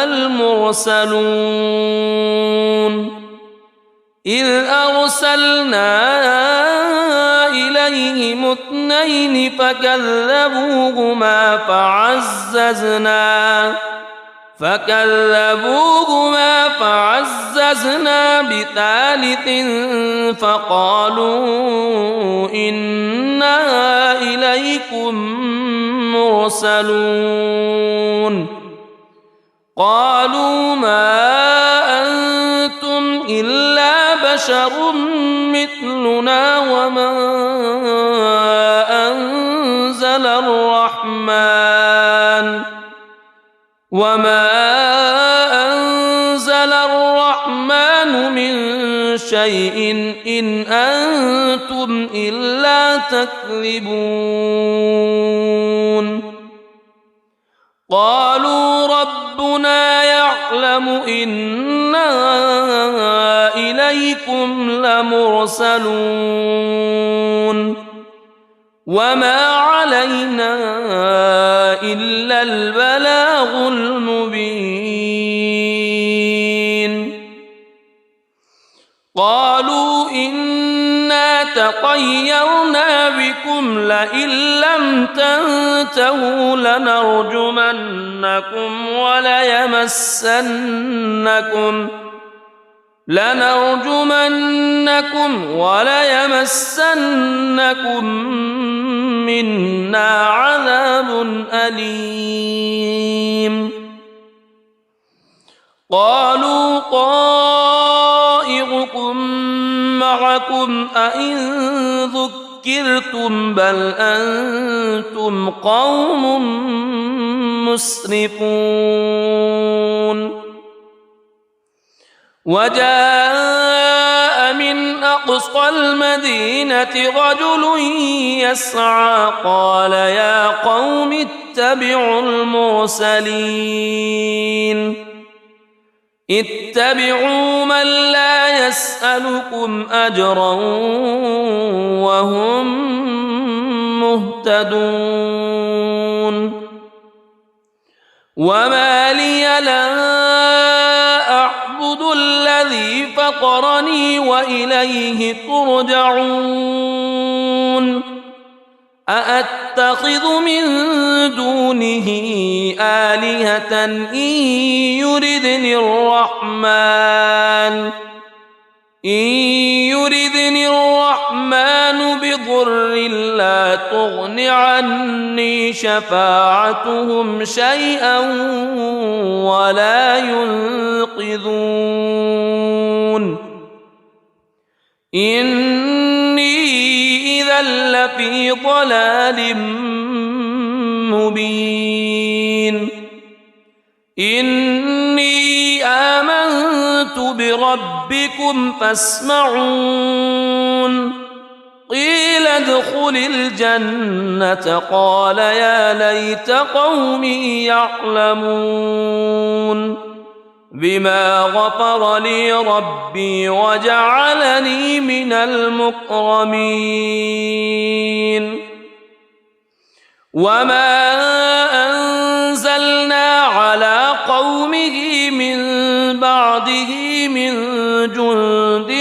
المرسلون إذ أرسلنا إليهم اثنين فكذبوهما فعززنا بثالث فقالوا إنا إليكم مرسلون قالوا ما أنتم إلا بشر مثلنا وما أنزل الرحمن من شيء إن أنتم إلا تكذبون قالوا ربنا يعلم يعلم إنا إليكم لمرسلون وما علينا إلا البلاغ المبين قالوا إنا تطيرنا بكم لئن لم تنتهوا لنرجمنكم وليمسنكم منا عذاب أليم قالوا طائركم معكم أئن ذكرتم بل أنتم قوم مسرفون وجاء من أقصى المدينة رجل يسعى قال يا قوم اتبعوا اتبعوا من لا يسألكم أجرا وهم مهتدون وما لي لا أعبد الذي فطرني وإليه ترجعون أأتخذ من دونه آلهة إن يردني الرحمن بضر لا تغن عني شفاعتهم شيئا ولا ينقذون إني إذا لفي ضلال مبين إني آمنت بربكم فاسمعون قيل ادخل الجنة قال يا ليت قومي يعلمون بما غفر لي ربي وجعلني من المكرمين وما أنزلنا على قومه من بعده من جند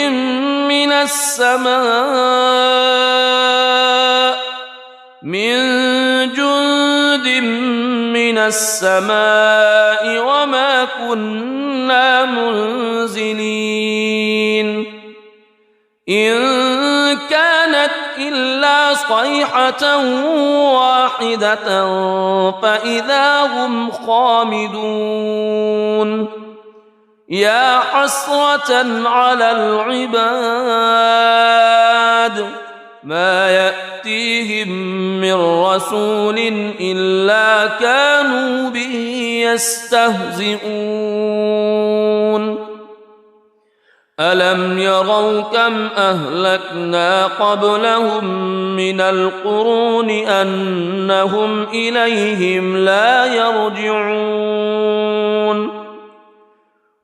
من السماء وما كنا منزلين إن كانت إلا صيحة واحدة فإذا هم خامدون يا حسرة على العباد ما يأتيهم من رسول إلا كانوا به يستهزئون ألم يروا كم أهلكنا قبلهم من القرون أنهم إليهم لا يرجعون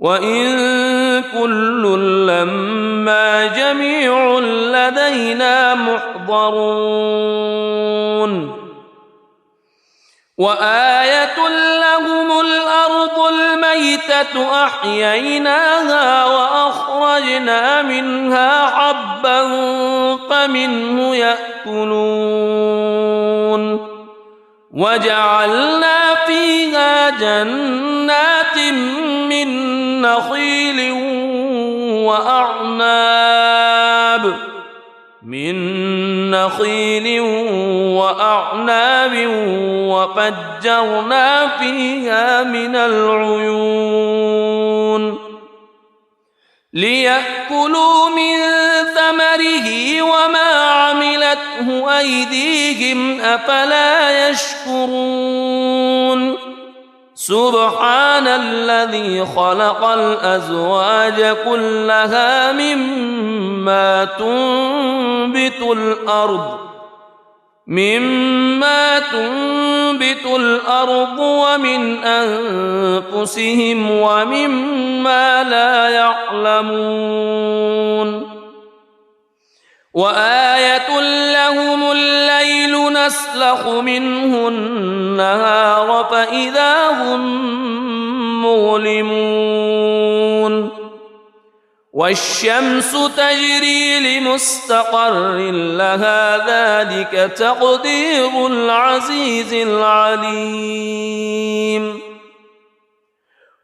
وإن كل لما جميع لدينا محضرون وآية لهم الأرض الميتة أحييناها وأخرجنا منها حبا فمنه يأكلون وجعلنا فيها جنات من نخيل وأعناب وفجرنا فيها من العيون ليأكلوا من ثمره وما عملته أيديهم أفلا يشكرون سبحان الذي خلق الأزواج كلها مما تنبت الأرض مما تنبت الأرض ومن أنفسهم ومما لا يعلمون وآية لهم الليل نسلخ منه النهار فإذا هم مظلمون والشمس تجري لمستقر لها ذلك تقدير العزيز العليم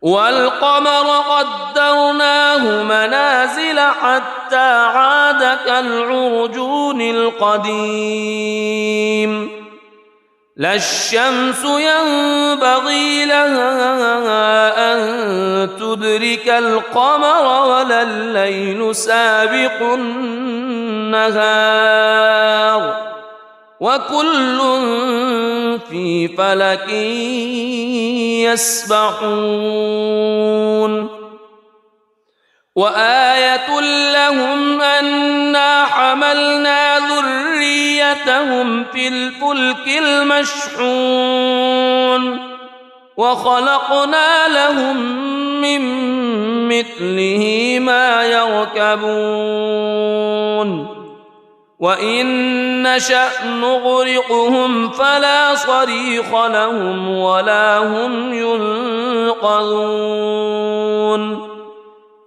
والقمر قدرناه منازل حتى عاد كالعرجون القديم لا الشمس ينبغي لها أن تدرك القمر ولا الليل سابق النهار وكل في فلك يسبحون وآية لهم أنا حملنا ذريتهم في الفلك المشحون وخلقنا لهم من مثله ما يركبون وإن نشأ نغرقهم فلا صريخ لهم ولا هم ينقذون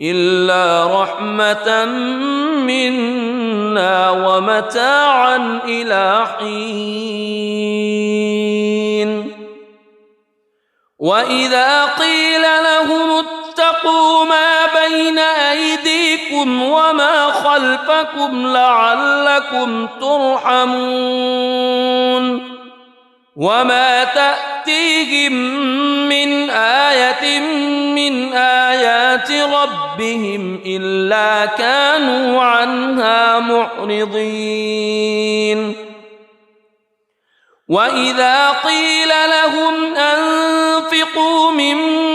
إلا رحمة منا ومتاعا إلى حين وإذا قيل لهم اتقوا ما بين أيديكم وما خلفكم لعلكم ترحمون وما تأتيهم من آية من آيات ربهم إلا كانوا عنها معرضين وإذا قيل لهم أنفقوا مما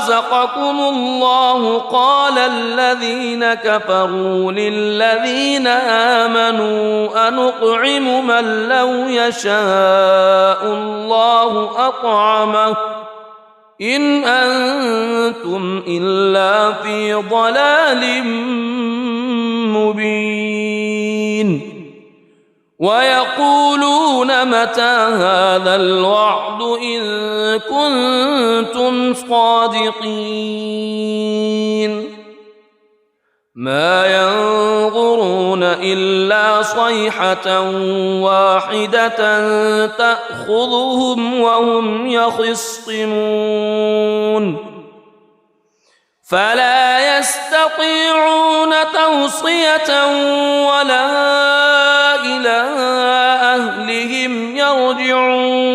رزقكم الله قال الذين كفروا للذين آمنوا أنطعم من لو يشاء الله أطعمه إن أنتم إلا في ضلال مبين ويقولون متى هذا الوعد إن كنتم صادقين ما ينظرون إلا صيحة واحدة تأخذهم وهم يخصمون فلا يستطيعون توصية ولا إلى أهلهم يرجعون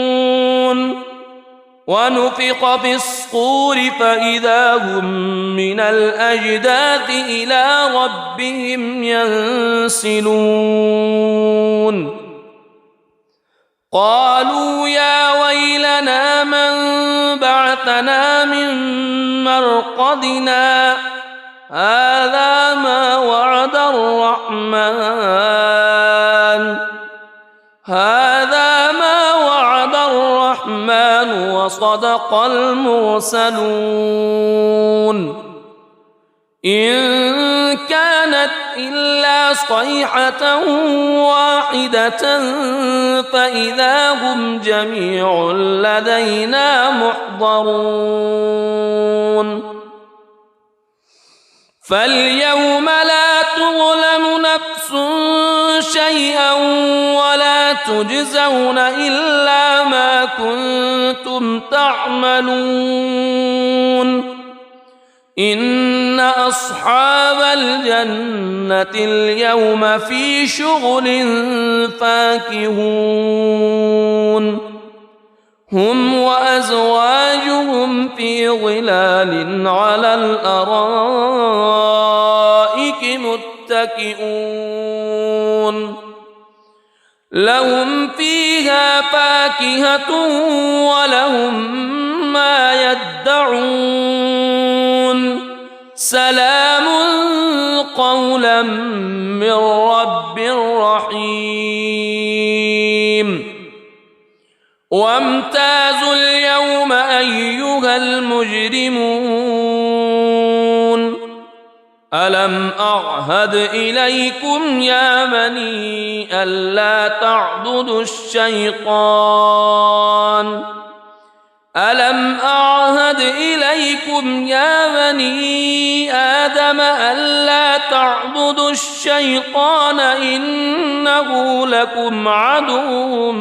ونفخ في الصور فإذا هم من الأجداث إلى ربهم ينسلون قالوا يا ويلنا من بعثنا من مرقدنا هذا ما وعد الرحمن وصدق المرسلون إن كانت إلا صيحة واحدة فإذا هم جميع لدينا محضرون فاليوم لا تظلم نفس شيئا ولا تجزون إلا ما كنتم تعملون إن أصحاب الجنة اليوم في شغل فاكهون هم وأزواجهم في ظلال على الأرائك متكئون لهم فيها فاكهة ولهم ما يدعون سلام قولا من رب رحيم وامتازوا اليوم أيها المجرمون ألم أعهد إليكم يا بني ألا تعبدوا الشيطان ألم أعهد إليكم يا بني آدم ألا تعبدوا الشيطان إنه لكم عدو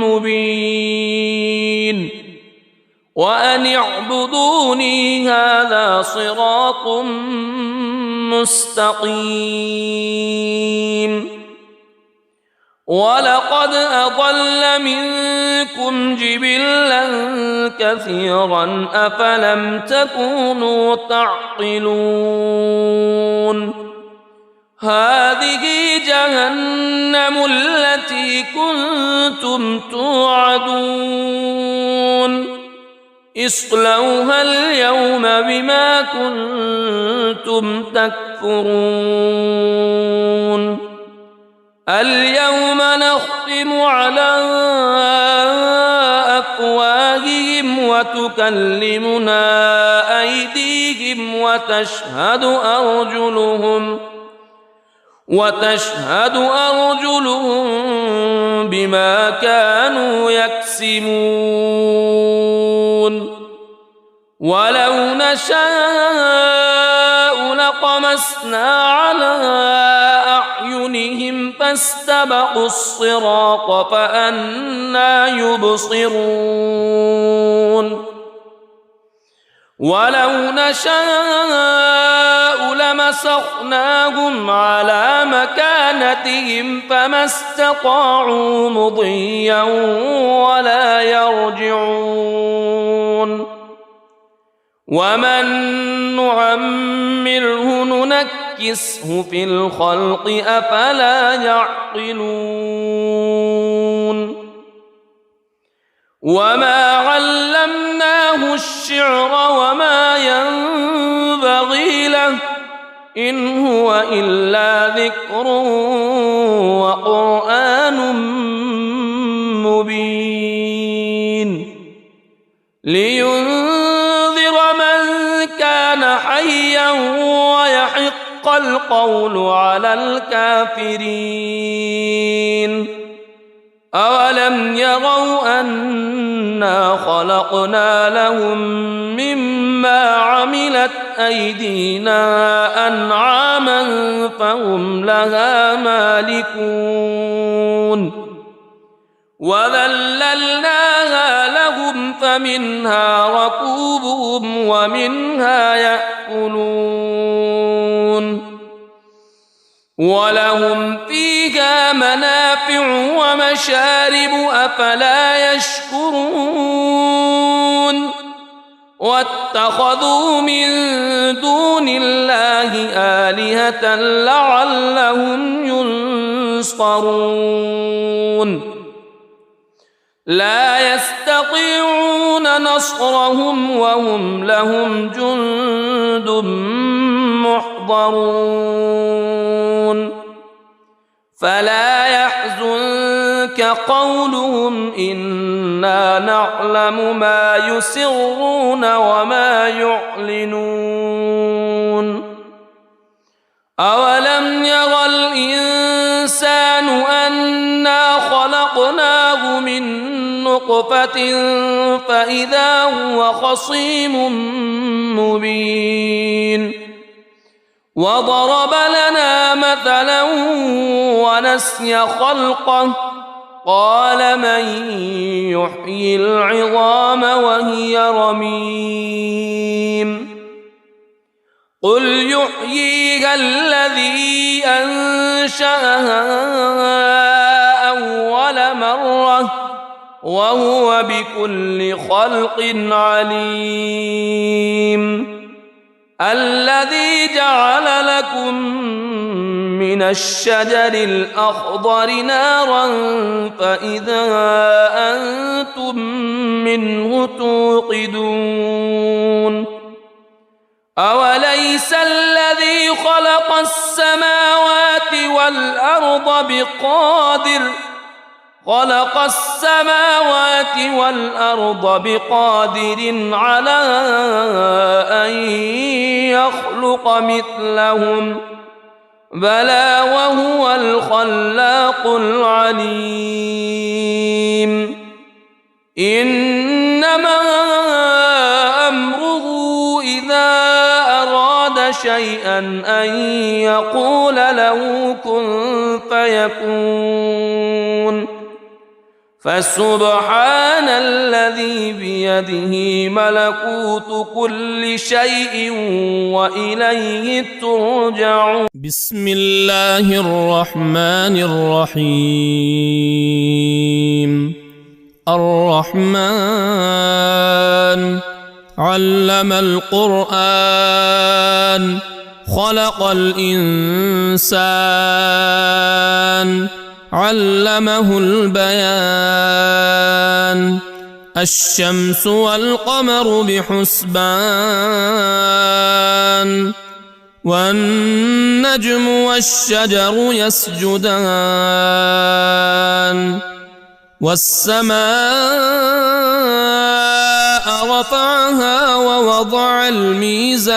مبين وأن اعبدوني هذا صراط مستقيم ولقد أضل منكم جبلا كثيرا أفلم تكونوا تعقلون هذه جهنم التي كنتم توعدون اصلوها اليوم بما كنتم تكفرون اليوم نختم على أفواههم وتكلمنا أيديهم وتشهد أرجلهم بما كانوا يكسبون ولو نشاء لطمسنا على أعينهم فاستبقوا الصراط فأنى يبصرون ولو نشاء لمسخناهم على مكانتهم فما استطاعوا مضيا ولا يرجعون ومن نعمره ننكسه في الخلق أفلا يعقلون وما علمناه الشعر وما ينبغي له إن هو إلا ذكر وقرآن مبين لينذر من كان حيا ويحق القول على الكافرين أولم يروا أنا خلقنا لهم مما عملت أيدينا أنعاما فهم لها مالكون وذللناها لهم فمنها ركوبهم ومنها يأكلون ولهم فيها منافع ومشارب أفلا يشكرون واتخذوا من دون الله آلهة لعلهم ينصرون لا يستطيعون نصرهم وهم لهم جند محضرون فلا يحزنك قولهم إنا نعلم ما يسرون وما يعلنون أولم يرى الإنسان أنا خلقناه من نطفة فإذا هو خصيم مبين وضرب لنا مثلا ونسي خلقه قال من يحيي العظام وهي رميم قل يحييها الذي أنشأها أول مرة وهو بكل خلق عليم الذي جعل لكم من الشجر الأخضر نارا فإذا أنتم منه توقدون أوليس الذي خلق السماوات والأرض بقادر على أن يخلق مثلهم بلى وهو الخلاق العليم إنما أمره إذا أراد شيئا أن يقول له كن فيكون فسبحان الذي بيده ملكوت كل شيء وإليه ترجعون. بسم الله الرحمن الرحيم. الرحمن علم القرآن خلق الإنسان علمه البيان الشمس والقمر بحسبان والنجم والشجر يسجدان والسماء رفعها ووضع الميزان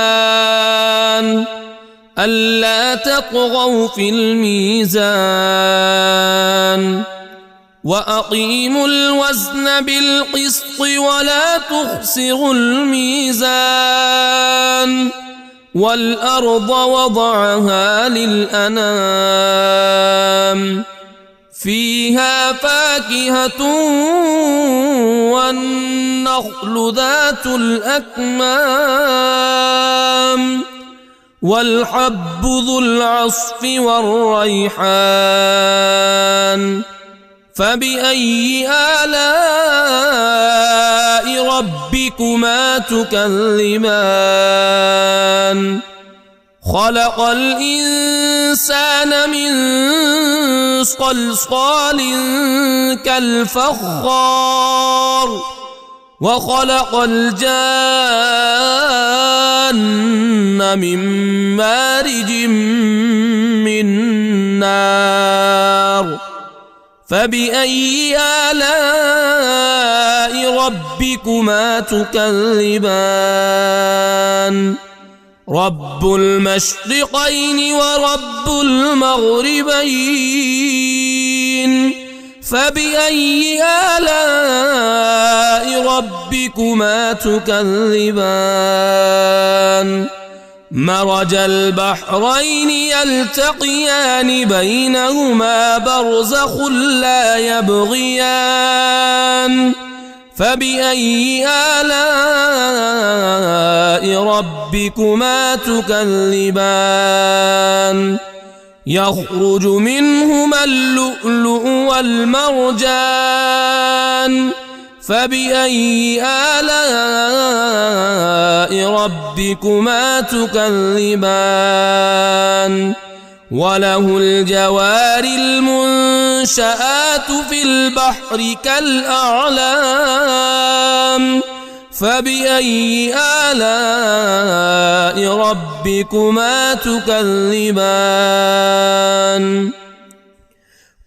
ألا تطغوا في الميزان وأقيموا الوزن بالقسط ولا تخسروا الميزان والأرض وضعها للأنام فيها فاكهة والنخل ذات الأكمام والحب ذو العصف والريحان فبأي آلاء ربكما تكذبان خلق الإنسان من صلصال كالفخار وخلق الجان من مارج من نار فبأي آلاء ربكما تكذبان رب المشرقين ورب المغربين فبأي آلاء ربكما تكذبان مرج البحرين يلتقيان بينهما برزخ لا يبغيان فبأي آلاء ربكما تكذبان يخرج منهما اللؤلؤ والمرجان فبأي آلاء ربكما تكذبان وله الجوار المنشآت في البحر كالأعلام فبأي آلاء ربكما تكذبان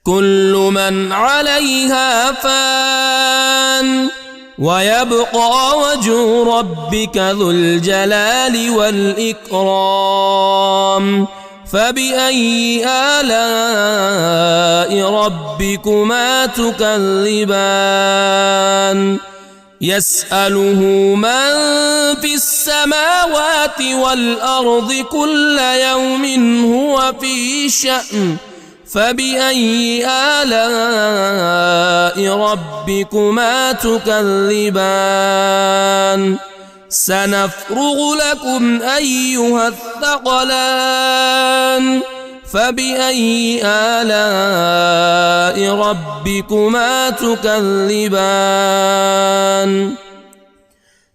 كل من عليها فان ويبقى وجه ربك ذو الجلال والإكرام فبأي آلاء ربكما تكذبان يسأله من في السماوات والأرض كل يوم هو في شأن فبأي آلاء ربكما تكذبان سنفرغ لكم أيها الثقلان فبأي آلاء ربكما تكذبان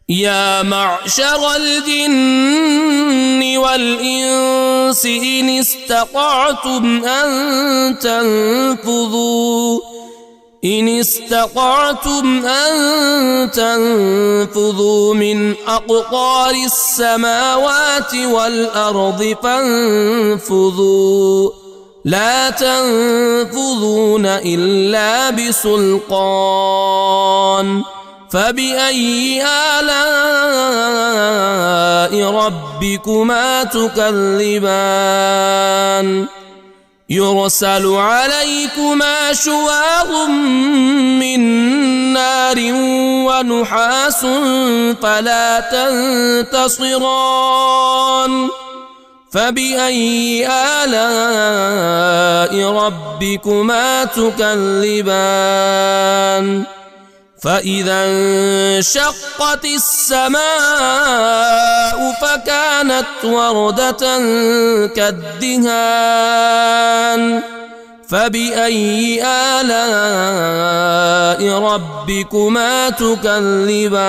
يا معشر الجن والإنس إن استطعتم أن إن استطعتم أن تنفذوا من أقطار السماوات والأرض فانفذوا لا تنفذون إلا بسلطان فبأي آلاء ربكما تكذبان يرسل عليكما شواظ من نار ونحاس فلا تنتصران فبأي آلاء ربكما تكذبان فإذا انشقت السماء فكانت وردة كالدهان فبأي آلاء ربكما تكذبان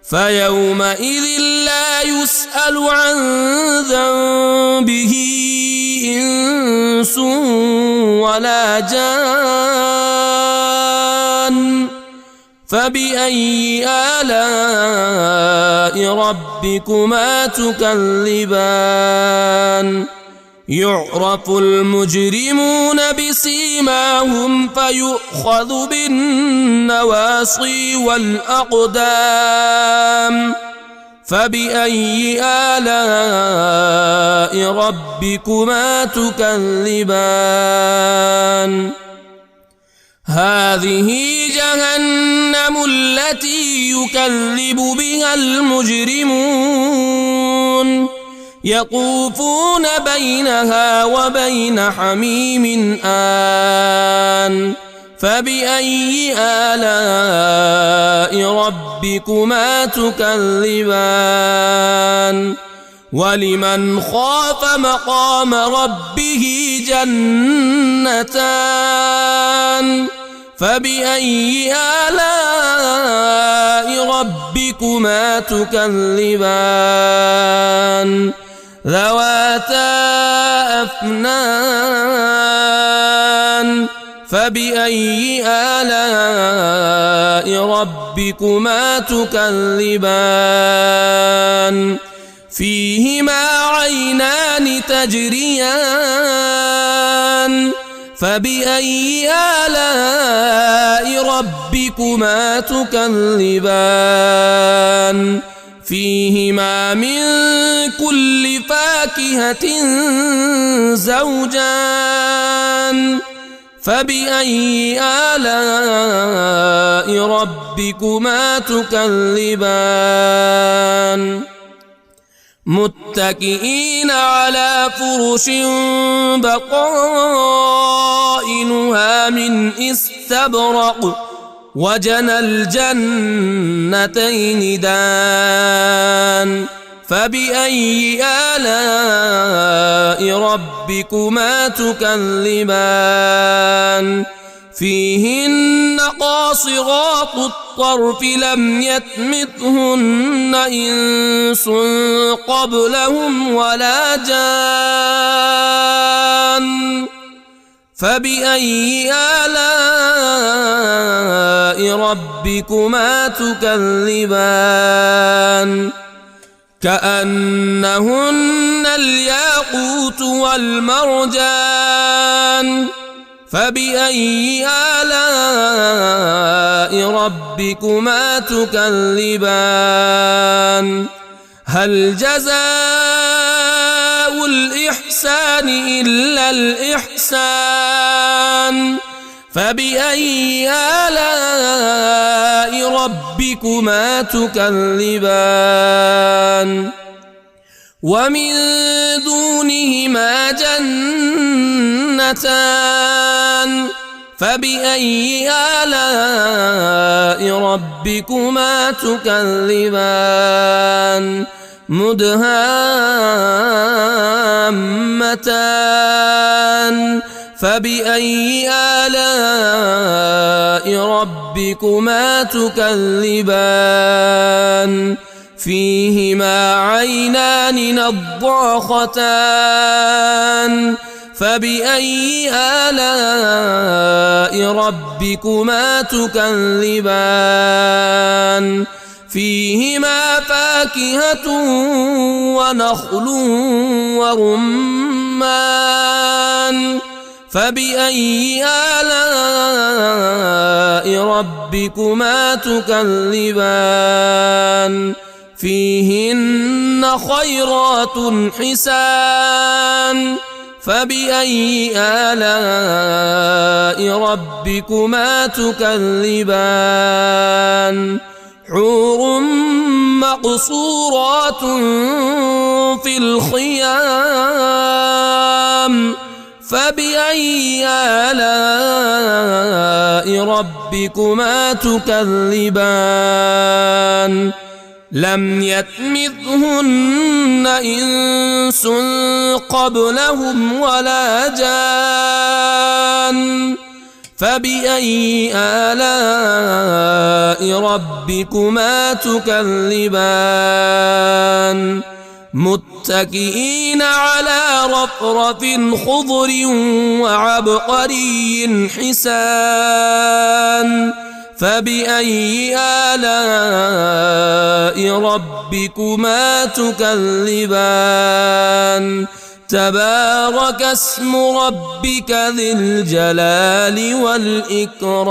فيومئذ لا يسأل عن ذنبه إنس ولا جان فبأي آلاء ربكما تكذبان يعرف المجرمون بسيماهم فيؤخذ بالنواصي والأقدام فبأي آلاء ربكما تكذبان هذه جهنم التي يكذب بها المجرمون يطوفون بينها وبين حميم آن فبأي آلاء ربكما تكذبان ولمن خاف مقام ربه جنتان فبأي آلاء ربكما تكذبان ذواتا أفنان فبأي آلاء ربكما تكذبان فيهما عينان تجريان فبأي آلاء ربكما تكذبان فيهما من كل فاكهة زوجان فبأي آلاء ربكما تكذبان متكئين على فرش بطائنها من استبرق وجنى الجنتين دان فبأي آلاء ربكما تكذبان فيهن قاصرات الطرف لم يطمثهن إنس قبلهم ولا جان فبأي آلاء ربكما تكذبان كأنهن الياقوت والمرجان فبأي آلاء ربكما تكذبان هل جزاء الإحسان إلا الإحسان فبأي آلاء ربكما تكذبان ومن دونهما جنتان فبأي آلاء ربكما تكذبان مدهامتان فبأي آلاء ربكما تكذبان فيهما عينان نضاختان فبأي آلاء ربكما تكذبان فيهما فاكهة ونخل ورمان فبأي آلاء ربكما تكذبان فيهن خيرات حسان فبأي آلاء ربكما تكذبان حور مقصورات في الخيام فبأي آلاء ربكما تكذبان لم يطمثهن إنس قبلهم ولا جان فبأي آلاء ربكما تكذبان متكئين على رفرف خضر وعبقري حسان فبأي آلاء ربكما تكذبان تبارك اسم ربك ذي الجلال والإكرام